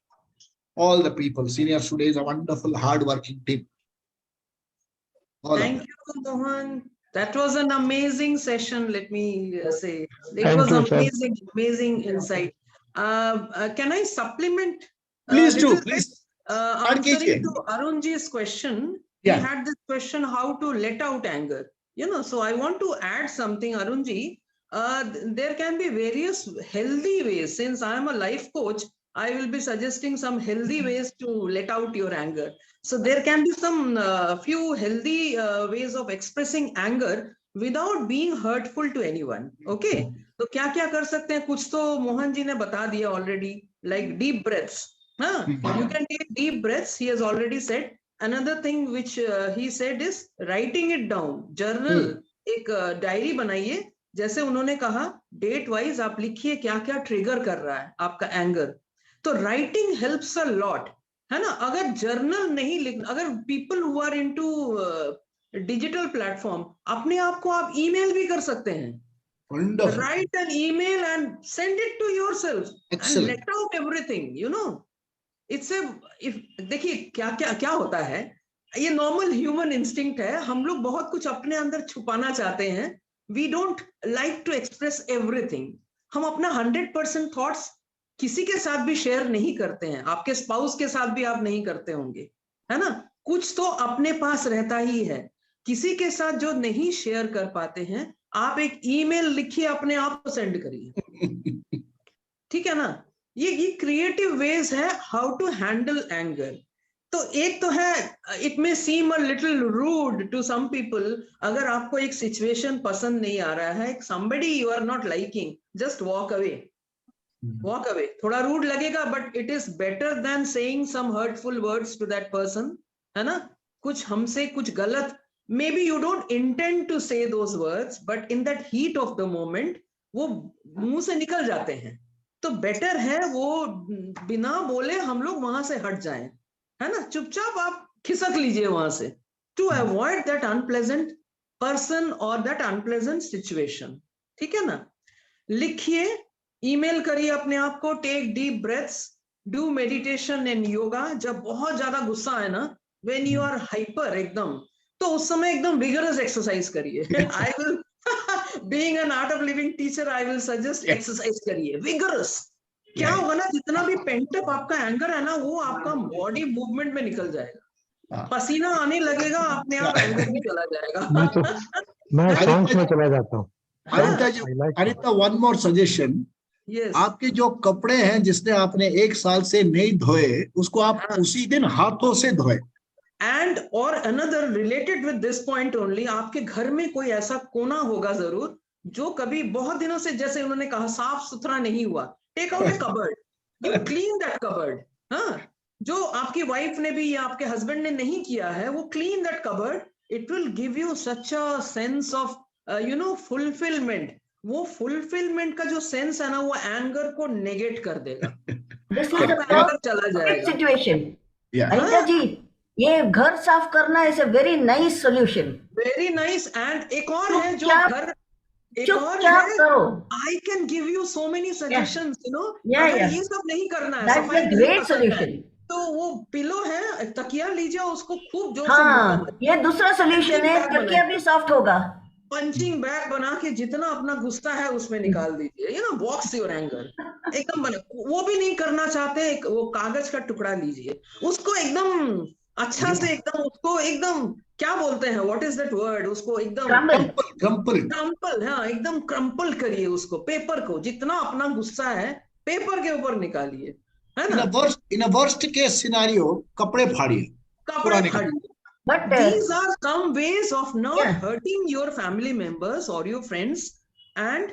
All the people, seniors today is a wonderful, hard-working team. Thank you, Mohan. That was an amazing session, let me say. It was amazing, amazing insight. Can I supplement? Please do, please. Answering to Arunji's question, he had this question, how to let out anger. So I want to add something, Arunji. There can be various healthy ways. Since I am a life coach, I will be suggesting some healthy ways to let out your anger. So there can be some few healthy ways of expressing anger without being hurtful to anyone. Okay. तो क्या कर सकते हैं? कुछ तो मोहन जी ने बता दिया already, like deep breaths. You can take deep breaths. He has already said. Another thing which he said is writing it down. Journal, एक डायरी बनाइए. जैसे उन्होंने कहा, डेट वाइज आप लिखिए क्या क्या ट्रिगर कर रहा है आपका एंगर. तो राइटिंग हेल्प्स अ लॉट, है ना. अगर जर्नल नहीं लिख, अगर people who are into digital platform, अपने आप को आप ईमेल भी कर सकते हैं. Write an email and send it to yourself and let out everything. It's a, देखिए क्या होता है, ये नॉर्मल ह्यूमन इंस्टिंक्ट है. हम लोग बहुत कुछ अपने अंदर छुपाना चाहते हैं. We don't like to express everything. हम अपना 100% थॉट्स किसी के साथ भी शेयर नहीं करते हैं. आपके स्पाउस के साथ भी आप नहीं करते होंगे, है ना. कुछ तो अपने पास रहता ही है. किसी के साथ जो नहीं शेयर कर पाते हैं, आप एक ईमेल लिखिए, अपने आप को सेंड करिए. ठीक है ना. ये क्रिएटिव वेज है हाउ टू हैंडल एंगर. तो एक तो है, it may seem a little rude to some people. अगर आपको एक सिचुएशन पसंद नहीं आ रहा है, somebody you are not liking, just walk away. Walk away. थोड़ा रूड लगेगा, but it is better than saying some hurtful words to that person, है ना. कुछ हमसे कुछ गलत, maybe you don't intend to say those words, but in that heat of the moment वो मुंह से निकल जाते हैं. तो बेटर है वो बिना बोले हम लोग वहां से हट जाएं, है ना. चुपचाप आप खिसक लीजिए वहां से, to avoid that unpleasant person और दैट अनप्लेजेंट सिचुएशन. ठीक है ना. लिखिए, ईमेल करिए अपने आप को, take deep breaths, do meditation and yoga. जब बहुत ज्यादा गुस्सा है ना, व्हेन यू आर हाइपर एकदम, तो उस समय एकदम विगरस एक्सरसाइज करिए. I will being an art of living teacher, I will suggest exercise करिए विगरस. क्या होगा ना, जितना भी पेंटअप आपका एंगर है ना, वो आपका बॉडी मूवमेंट में निकल जाएगा. पसीना आने लगेगा, अपने आप एंगर भी चला जाएगा. मैं सॉन्ग्स में चला जाता हूँ. Anita, one more suggestion. आपके जो कपड़े हैं जिसने आपने 1 साल से नहीं धोए, उसको आप उसी दिन हाथों से धोए. एंड और another related with this point only, आपके घर में कोई ऐसा कोना होगा जरूर जो कभी बहुत दिनों से, जैसे उन्होंने कहा, साफ सुथरा नहीं हुआ. Take out a cupboard, you clean that cupboard. हाँ, जो आपकी वाइफ ने भी या आपके हस्बैंड ने नहीं किया है, वो clean that cupboard. It will give you such a sense of fulfilment. वो फुलफिलमेंट का जो सेंस है ना, वो एंगर को नेगेट कर देगा. एंगर चला जाएगा. सिचुएशन. अनिता जी, ये घर साफ करना is a very nice solution. Very nice. And एक और है जो घर, एक और है, I can give you so many suggestions, अगर ये सब नहीं करना है, दैट्स अ ग्रेट सॉल्यूशन. तो वो पिलो है, तकिया लीजिए, उसको खूब जोर से, ये दूसरा सॉल्यूशन है, तकिया भी सॉफ्ट होगा. पंचिंग बैग बना के जितना अपना गुस्सा है उसमें निकाल दीजिए. बॉक्स योर एंगर एकदम बने. वो भी नहीं करना चाहते, वो कागज का टुकड़ा लीजिए, उसको एकदम अच्छा से एकदम उसको एकदम क्या बोलते हैं, व्हाट इज दैट वर्ड, उसको एकदम Crumble. क्रम्पल क्रम्पल, हाँ एकदम क्रम्पल करिए उसको, पेपर को, जितना अपना गुस्सा है पेपर के ऊपर निकालिए, है ना। इन अ वर्स्ट केस सिनारियो कपड़े फाड़िए, कपड़े पुराने कपड़े। फाड़िए। But These are some ways of not yeah, hurting your family members or your friends. And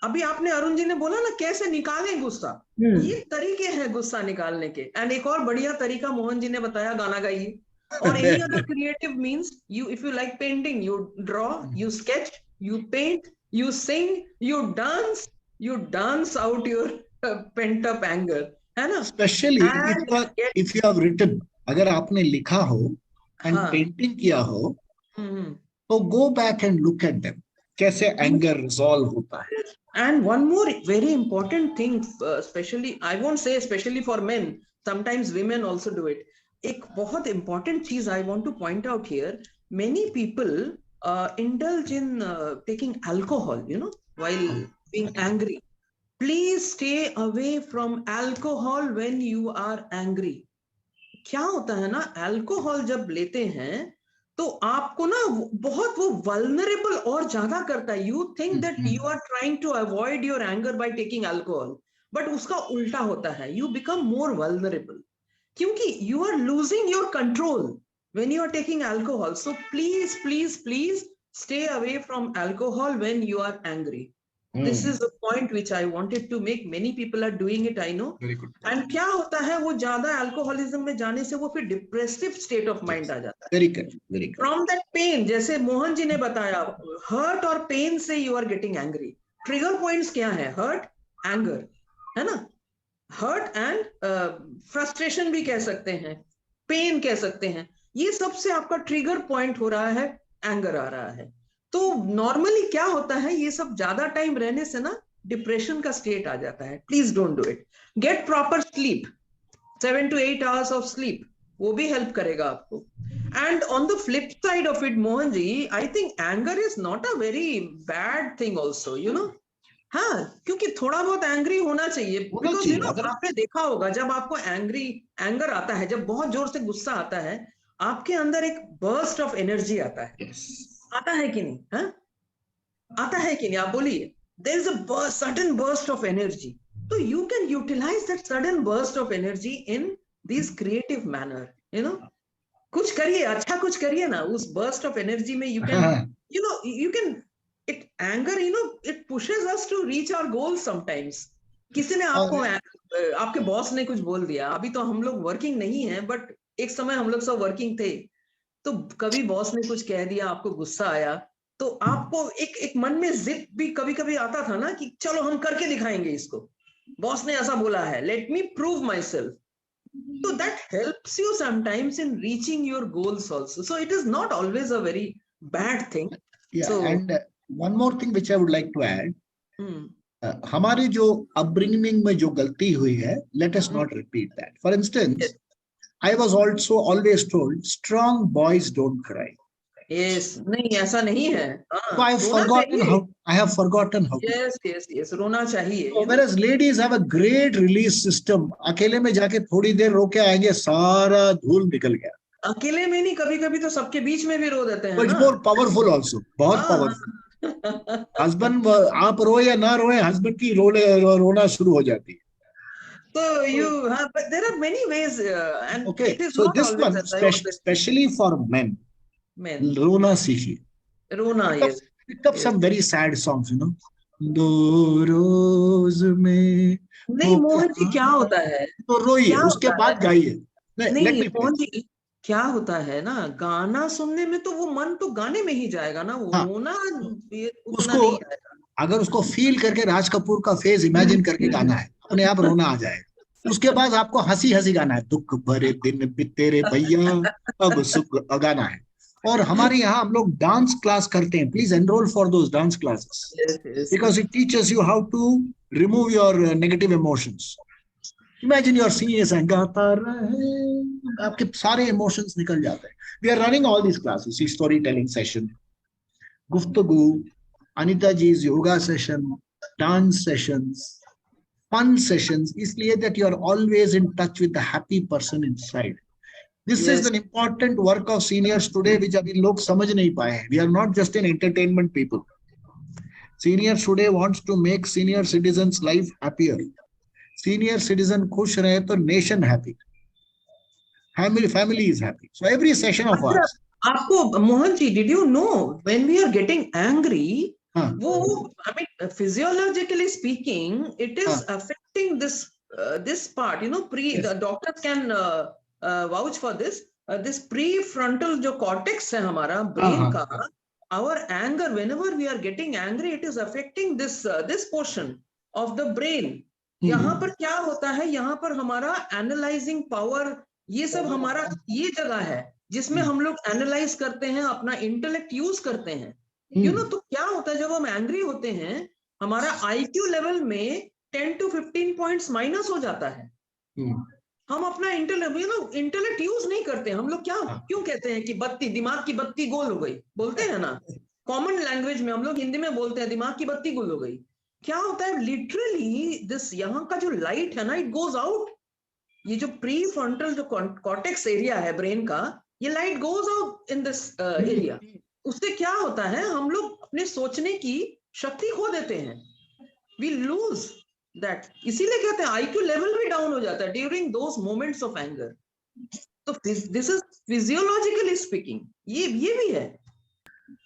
अभी आपने अरुण जी ने बोला ना कैसे निकालें गुस्सा, ये तरीके हैं गुस्सा निकालने के। एंड एक और बढ़िया तरीका मोहन जी ने बताया, गाना गाइए। और any other creative means, you if you like painting, you draw, you sketch, you paint, you sing, you dance out your pent up anger, है ना। Specially and if you have written, अगर आपने लिखा हो एंड हाँ, painting किया हो, हम्म। तो go back and look at them, कैसे एंगर रिजॉल्व होता है। And one more very important thing, especially, I won't say especially for men, sometimes women also do it. एक बहुत important चीज I want to point out here. Many people indulge in taking alcohol, while being angry. Please stay away from alcohol when you are angry. क्या होता है ना, alcohol जब लेते हैं तो आपको ना बहुत वो वल्नरेबल और ज्यादा करता है। You think that you are trying to avoid your anger by taking alcohol, but उसका उल्टा होता है, यू बिकम मोर वल्नरेबल, क्योंकि you are losing your control when you are taking alcohol. So please please please stay away from alcohol when you are angry. This is a point which I wanted to make. Many people are doing it, I know. Very good. And क्या होता है, वो ज्यादा alcoholism में जाने से वो फिर डिप्रेसिव स्टेट ऑफ माइंड आ जाता है। Very correct, very correct. From that pain, जैसे मोहन जी ने बताया, हर्ट और पेन से you are getting angry. Trigger points क्या है, हर्ट, एंगर, है ना। हर्ट एंड फ्रस्ट्रेशन भी कह सकते हैं, पेन कह सकते हैं, ये सबसे आपका ट्रिगर पॉइंट हो रहा है, एंगर आ रहा है। तो नॉर्मली क्या होता है, ये सब ज्यादा टाइम रहने से ना डिप्रेशन का स्टेट आ जाता है। Please don't do it. Get proper sleep, 7 to 8 hours of sleep, वो भी हेल्प करेगा आपको। And on the flip side of it Mohan ji, I think anger is not a very bad thing also, हाँ, क्योंकि थोड़ा बहुत एंग्री होना चाहिए। बिकॉज अगर आपने देखा होगा, जब आपको एंगर आता है, जब बहुत जोर से गुस्सा आता है, आपके अंदर एक बर्स्ट ऑफ एनर्जी आता है। आता है कि नहीं, हाँ? आता है कि नहीं, आप बोलिए। There is a sudden burst of energy, तो you can utilise that sudden burst of energy in this creative manner, कुछ करिए, अच्छा कुछ करिए ना उस बर्स्ट ऑफ एनर्जी में। You can it anger, it pushes us to reach our goals sometimes. किसी ने आपके बॉस ने कुछ बोल दिया, अभी तो हम लोग वर्किंग नहीं है, बट एक समय हम लोग सब वर्किंग थे, तो कभी बॉस ने कुछ कह दिया, आपको गुस्सा आया, तो आपको एक मन में जिद भी कभी कभी आता था ना, कि चलो हम करके दिखाएंगे इसको, बॉस ने ऐसा बोला है, let me prove my self. So that helps you sometimes in reaching your goals also. So it is not always a very bad thing. Yeah, So, and one more thing which I would like to add, hmm, हमारी जो upbringing में जो गलती हुई है, let us not repeat that. For instance, yes, I was also always told strong boys don't cry. yes, नहीं ऐसा नहीं है, So I have रोना forgotten चाहिए। how to. Yes, yes, yes, रोना चाहिए, So whereas ladies have a great release system, अकेले में जाके थोड़ी देर रो के आएंगे, सारा धूल निकल गया। अकेले में नहीं, कभी कभी तो सबके बीच में भी रो देते हैं So it's ना। more powerful also, बहुत हाँ, powerful। हस्बैंड, आप रोए या ना रोए, हस्बैंड की रोना शुरू हो जाती है। So you have, but there are many ways, and Okay, it is so not this always one as I always especially for men, men. रोना सीखिए। रोना, yes, Pick up yes. some very sad songs, दो रोज में नहीं मोहन जी, क्या होता है, तो रोइए, क्या उसके होता है, बाद गाइए। लेट नहीं मी मोहन फिनिश। जी, क्या होता है ना, गाना सुनने में तो वो मन तो गाने में ही जाएगा ना, वो हाँ, रोना ये उतना उसको नहीं आएगा। अगर उसको फील करके राज कपूर का फेस इमेजिन करके गाना है, अपने आप रोना आ जाएगा। उसके बाद आपको हंसी हंसी गाना है, दुख भरे दिन बीते रे भैया अब सुख गाना है। और हमारे यहाँ हम लोग डांस क्लास करते हैं, please enrol for those dance classes, Yes, yes, because it teaches you how to remove your negative emotions. Imagine your seniors and गाता रहे, आपके सारे इमोशंस निकल जाते हैं। We are running all these classes, story telling session, गुफ्तगू, अनिता जी's yoga session, dance sessions, fun sessions, इसलिए that you are always in touch with the happy person inside. This is an important work of seniors today, which अभी लोग समझ नहीं पाए हैं. We are not just an entertainment people. Seniors today wants to make senior citizens' life happier. Senior citizen खुश रहे तो nation happy. Family is happy. So every session of ours. आपको Mohan ji, did you know when we are getting angry, वो, I mean, physiologically speaking, it is affecting this part. You know, the doctors can vouch for this. This prefrontal जो cortex है हमारा brain का, our anger, whenever we are getting angry, it is affecting this portion of the brain. यहाँ पर क्या होता है, यहाँ पर हमारा analyzing power, ये सब हमारा ये जगह है जिसमें हम लोग एनालाइज करते हैं, अपना इंटेलेक्ट यूज करते हैं. यू नो, तो क्या होता है जब हम एंग्री होते हैं, हमारा आईक्यू लेवल में 10 to 15 पॉइंट्स माइनस हो जाता है. हम अपना इंटेलेक्ट यूज नहीं करते. हम लोग क्यों कहते हैं कि दिमाग की बत्ती गोल हो गई, बोलते हैं ना, कॉमन लैंग्वेज में हम लोग हिंदी में बोलते हैं दिमाग की बत्ती गोल हो गई. क्या होता है लिटरली, दिस यहाँ का जो लाइट है ना, इट गोज आउट. ये जो प्री फ्रंटल जो कॉर्टेक्स एरिया है ब्रेन का, ये light goes out in this area. उससे क्या होता है, हम लोग अपने सोचने की शक्ति खो देते हैं. We lose that. इसीलिए कहते हैं आईक्यू लेवल भी डाउन हो जाता है during those moments of anger. तो दिस इज फिजियोलॉजिकली स्पीकिंग, ये भी है.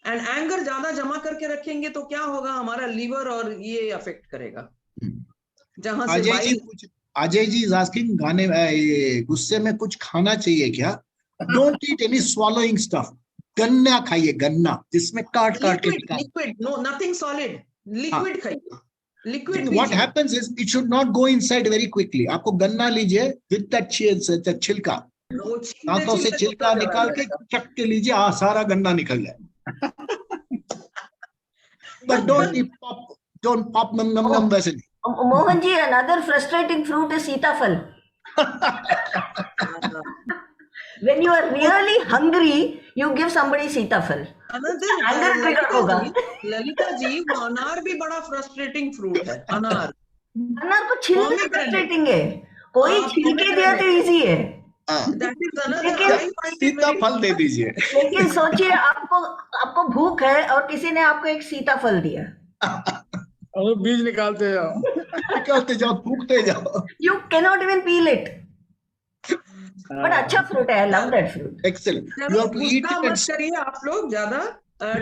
एंड एंगर ज्यादा जमा करके रखेंगे तो क्या होगा, हमारा लीवर और ये अफेक्ट करेगा. जहां से अजय जी इज आस्किंग, गुस्से में कुछ खाना चाहिए क्या? Don't eat any swallowing stuff. गन्ना खाइए, गन्ना जिसमें काट के liquid, no nothing solid, liquid खाइए. Liquid what happens is it should not go inside very quickly. आपको गन्ना लीजिए with that छिलका, दांतों से छिलका निकाल के चक के लीजिए, सारा गन्ना निकल जाए. But don't pop num वैसे नहीं. Mohan ji, another frustrating fruit is sitafal. When you are really hungry, you give somebody sitafal. Anger trigger होगा. ललिता जी, वो अनार भी बड़ा फ्रस्ट्रेटिंग फ्रूट है. अनार को छीलना फ्रस्ट्रेटिंग है. कोई छील के दिया तो इजी है. सीताफल दे दीजिए. लेकिन सोचिए, आपको भूख है और किसी ने आपको एक सीताफल दिया, और बीज निकालते जाओ, थूकते जाओ. You cannot even peel it. But अच्छा fruit है, I love that fruit. Excellent. You have to eat it. मत करिए आप लोग ज्यादा,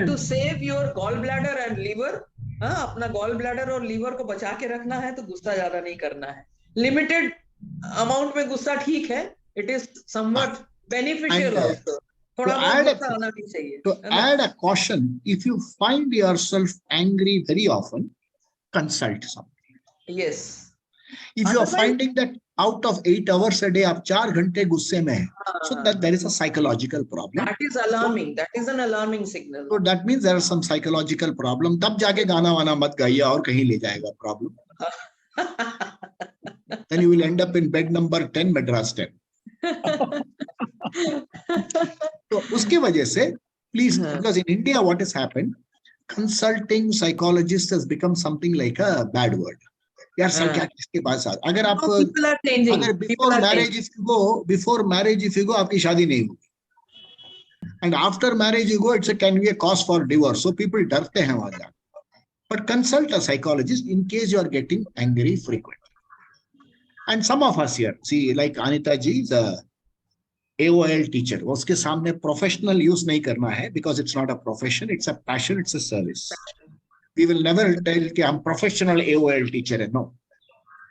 to save your gall bladder and liver. अपना गॉल ब्लैडर और लीवर को बचा के रखना है तो गुस्सा ज्यादा नहीं करना है. लिमिटेड अमाउंट में गुस्सा ठीक है. It is somewhat beneficial also. थोड़ा गुस्सा आना भी चाहिए. To add a caution, if you find yourself angry very often, consult somebody. Yes. If you are finding that out of 8 hours a day, आप 4 घंटे गुस्से में हैं, so that there is a psychological problem. That is alarming. That is an alarming signal. So that means there is some psychological problem. तब जाके गाना वाना मत गाइए, और कहीं ले जाएगा problem. Then you will end up in bed number 10, Madras 10. तो उसके वजह से please, because in India what has happened, consulting psychologist has become something like a bad word. यार साइकियाट्रिस्ट के पास अगर आप अगर before marriage if you go, आपकी शादी नहीं होगी. And after marriage you go, it's can be a cause for divorce. So people डरते हैं वहां जाकर. But consult a psychologist in case you are getting angry frequently. And some of us here, see like Anita ji is a AOL teacher. उसके सामने professional use नहीं करना है, because it's not a profession, it's a passion, it's a service. We will never tell कि हम professional AOL teacher है, no,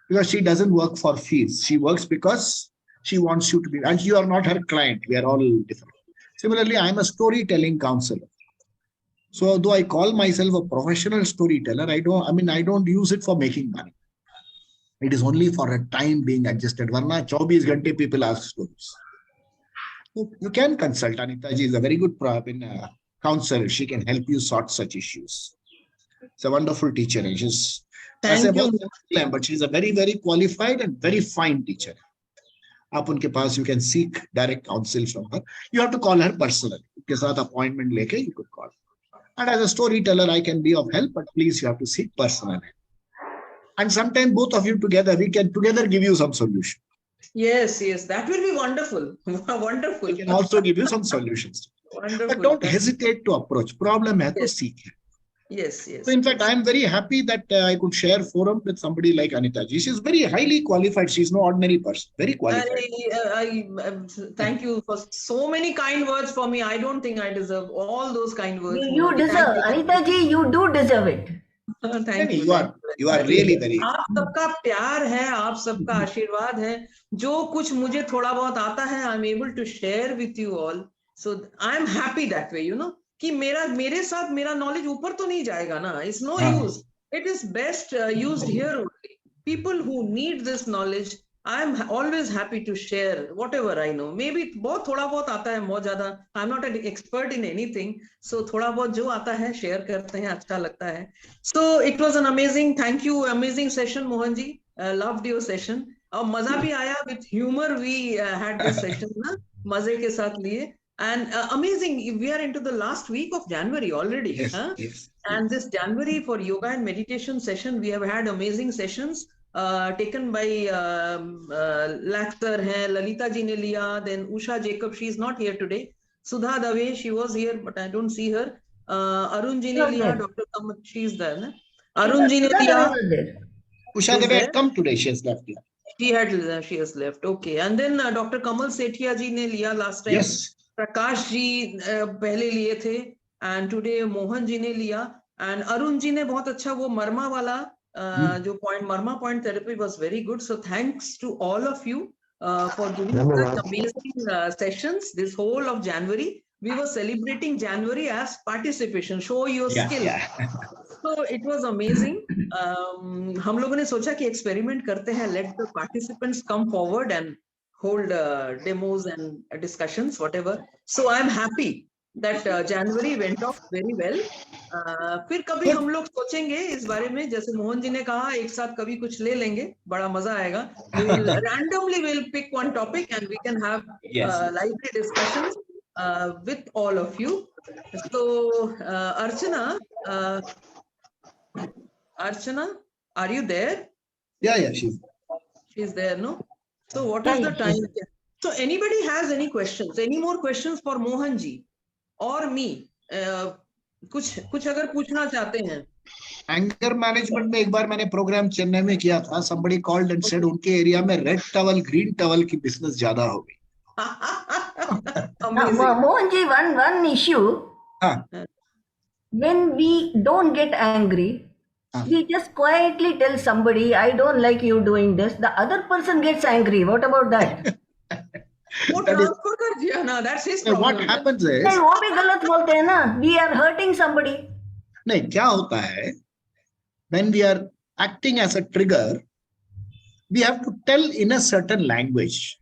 because she doesn't work for fees. She works because she wants you to be, and you are not her client. We are all different. Similarly, I am a storytelling counselor. So though I call myself a professional storyteller, I don't use it for making money. It is only for a time being adjusted. Varna 24 घंटे people ask stories. So you can consult. Anita ji is a very good counselor. She can help you sort such issues. It's a wonderful teacher. She's but she's a very, very qualified and very fine teacher. आप उनके पास, you can seek direct counsel from her. You have to call her personally. उसके साथ appointment लेके you could call. And as a storyteller, I can be of help, but please you have to seek personally. And sometimes both of you together, we can together give you some solution. Yes, yes, that will be wonderful. Wonderful. I can also give you some solutions. Wonderful. But don't hesitate to approach. Problem hai to Yes. seek. Yes, yes. So in fact, I am very happy that I could share forum with somebody like Anita ji. She's very highly qualified. She's no ordinary person. Very qualified. Thank you for so many kind words for me. I don't think I deserve all those kind words. You Mohan ji. deserve, Anita ji, you do deserve it. Thank you. You are really very. आप सबका प्यार है, आप सबका आशीर्वाद है. जो कुछ मुझे थोड़ा बहुत आता है, I'm able to share with you all. So I'm happy that way, you know. कि मेरे साथ मेरा knowledge ऊपर तो नहीं जाएगा ना. It's no use. It is best used here only. People who need this knowledge, I'm always happy to share whatever I know. Maybe बहुत थोड़ा बहुत आता है, बहुत ज़्यादा. I'm not an expert in anything, so थोड़ा बहुत जो आता है share करते हैं, अच्छा लगता है. So it was an amazing, thank you, amazing session, Mohan ji. Loved your session. और मजा भी आया, with humor we had this session ना, मजे के साथ लिए. And amazing, we are into the last week of January already. Yes, huh? yes. And this January for yoga and meditation session, we have had amazing sessions taken by Lakhtar hai, Lalita ji ne liya, then Usha Jacob, she is not here today. Sudha Dave, she was here, but I don't see her. Arun ji ne liya, Dr. Kamal, she is there. Na? Arun ji ne liya. Usha Dave had come today, she has left. She has left, okay. And then Dr. Kamal Sethia ji ne liya last time. Yes. Prakash ji पहले लिए थे and today Mohan ji ने लिया and Arun ji ने बहुत अच्छा वो मर्मा वाला जो point marma point therapy was very good so thanks to all of you for giving such amazing sessions this whole of January. We were celebrating January as participation, show your skill. So it was amazing. हम लोगों ने सोचा कि experiment करते हैं, let the participants come forward and hold demos and discussions, whatever. So I'm happy that January went off very well. फिर कभी हम लोग सोचेंगे इस बारे में, जैसे मोहन जी ने कहा, एक साथ कभी कुछ ले लेंगे, बड़ा मजा आएगा. We will randomly will pick one topic and we can have lively discussions with all of you. So Archana, are you there? Yeah, She's there, no? So what is the time? So anybody has any questions? Any more questions for Mohan ji or me? कुछ अगर पूछना चाहते हैं. Anger management में एक बार मैंने programme Chennai में किया था. Somebody called and said उनके एरिया में रेड टॉवल ग्रीन टॉवल की बिजनेस ज्यादा हो गई. Mohan ji, one issue. When we don't get angry, we just quietly tell somebody, I don't like you doing this. The other person gets angry. What about that? That's his problem. What happens is, नहीं, वो भी गलत बोलते हैं ना. We are hurting somebody. नहीं, क्या होता है, when we are acting as a trigger, we have to tell in a certain language.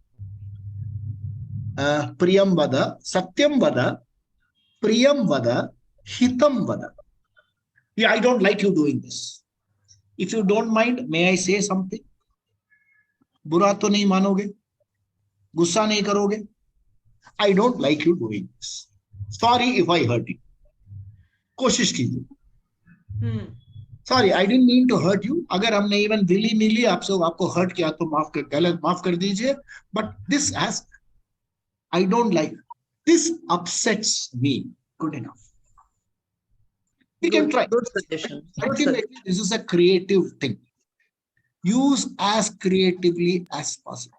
Priyam vada, satyam vada, priyam vada, hitam vada. Yeah, I don't like you doing this. If you don't mind, may I say something? बुरा तो नहीं मानोगे, गुस्सा नहीं करोगे. I don't like you doing this. Sorry if I hurt you. कोशिश कीजिए. Sorry, I didn't mean to hurt you. अगर हमने even दिली नीली आपको hurt किया तो माफ कर दीजिए. But this has, I don't like. This upsets me. Good enough. We can try. Good suggestion. Ultimately, this is a creative thing. Use as creatively as possible.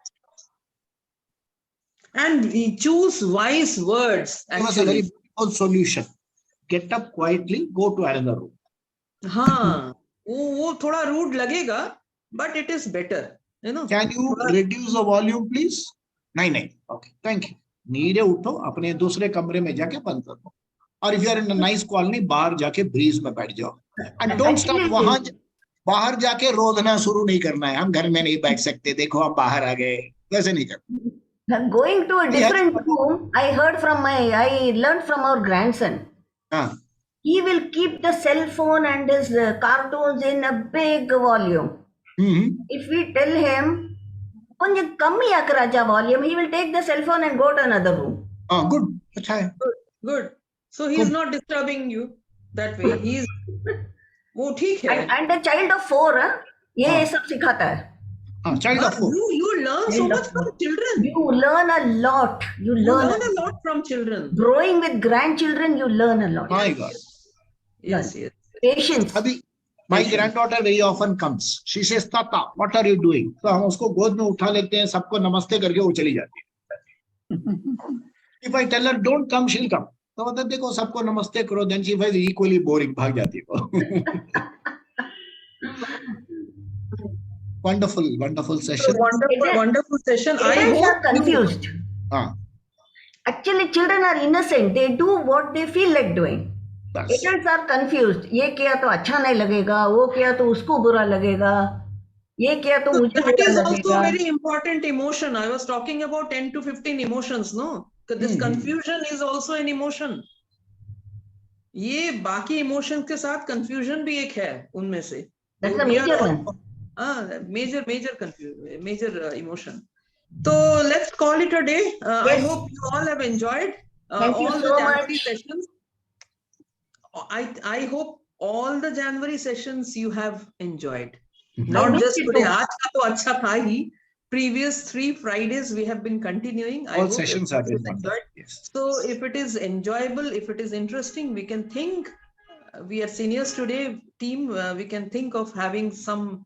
And we choose wise words. It was a very simple solution. Get up quietly, go to another room. हाँ, वो थोड़ा rude लगेगा, but it is better. You know. Can you reduce the volume, please? नहीं. Okay, thank you. नीचे उठो, अपने दूसरे कमरे में जाके बंद कर दो. और if you are in a nice colony, बाहर जाके breeze में बैठ जाओ. And don't stop वहां, बाहर जाके रोदना शुरू नहीं करना है. हम घर में नहीं बैठ सकते, देखो हम बाहर आ गए. वैसे नहीं करना. Going to a different room, I learned from our grandson. He will keep the cell phone and his cartoons in a big volume. If we tell him, "Konja kammi akaraja volume," he will take the cell phone and go to another room. Good. अच्छा है. Good. So he is not disturbing you that way. He is. वो ठीक है. And the child of 4, ये सब सिखाता है. Child of four. You learn so much from children. You learn a lot. You learn a lot from children. Growing with grandchildren, you learn a lot. My God. Yes. Patience. My granddaughter very often comes. She says, Tata, what are you doing? So हम उसको गोद में उठा लेते हैं, सबको नमस्ते करके वो चली जाती है. If I tell her don't come, she'll come. तो मतलब देखो सबको नमस्ते करो, then she finds equally boring, भाग जाती है वो. Wonderful session. Wonderful session. I hope confused. Actually, children are innocent. They do what they feel like doing. Adults are confused. ये किया तो अच्छा नहीं लगेगा, वो किया तो उसको बुरा लगेगा, ये किया तो मुझे बुरा लगेगा. That is also very important emotion. I was talking about 10 to 15 emotions, no? Because this confusion is also an emotion. ये बाकी emotions के साथ confusion भी एक है उनमें से. That's a major one. Major confusion, major emotion. So let's call it a day. I hope you all have enjoyed all the January sessions. I hope all the January sessions you have enjoyed. Not just today. आज का तो अच्छा था ही. Previous 3 Fridays we have been continuing. All sessions have been enjoyed. Yes. So if it is enjoyable, if it is interesting, we can think. We are seniors today team. We can think of having some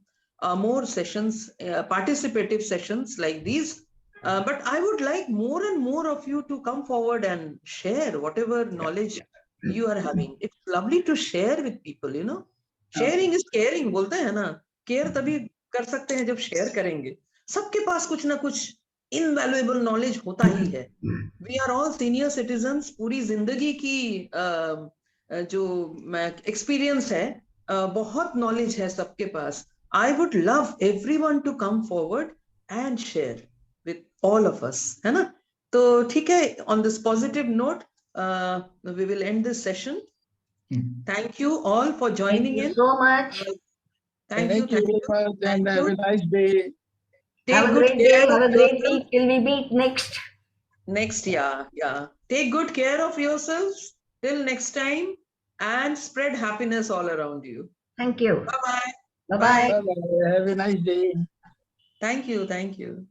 more sessions, participative sessions like these. But I would like more and more of you to come forward and share whatever knowledge you are having. It's lovely to share with people, you know. Sharing is caring, बोलते हैं ना. Care तभी कर सकते हैं जब share करेंगे. सबके पास कुछ ना कुछ invaluable knowledge होता ही है. We are all senior citizens. पूरी जिंदगी की जो experience है, बहुत knowledge है सबके पास. I would love everyone to come forward and share with all of us, है ना? तो ठीक है. On this positive note, we will end this session. Thank you all for joining in. Thank you so much. Thank you very much, and have a nice day. Have a great day. Have a great week till we meet next. Yeah. Take good care of yourselves till next time and spread happiness all around you. Thank you. Bye-bye. Bye-bye. Have a nice day. Thank you.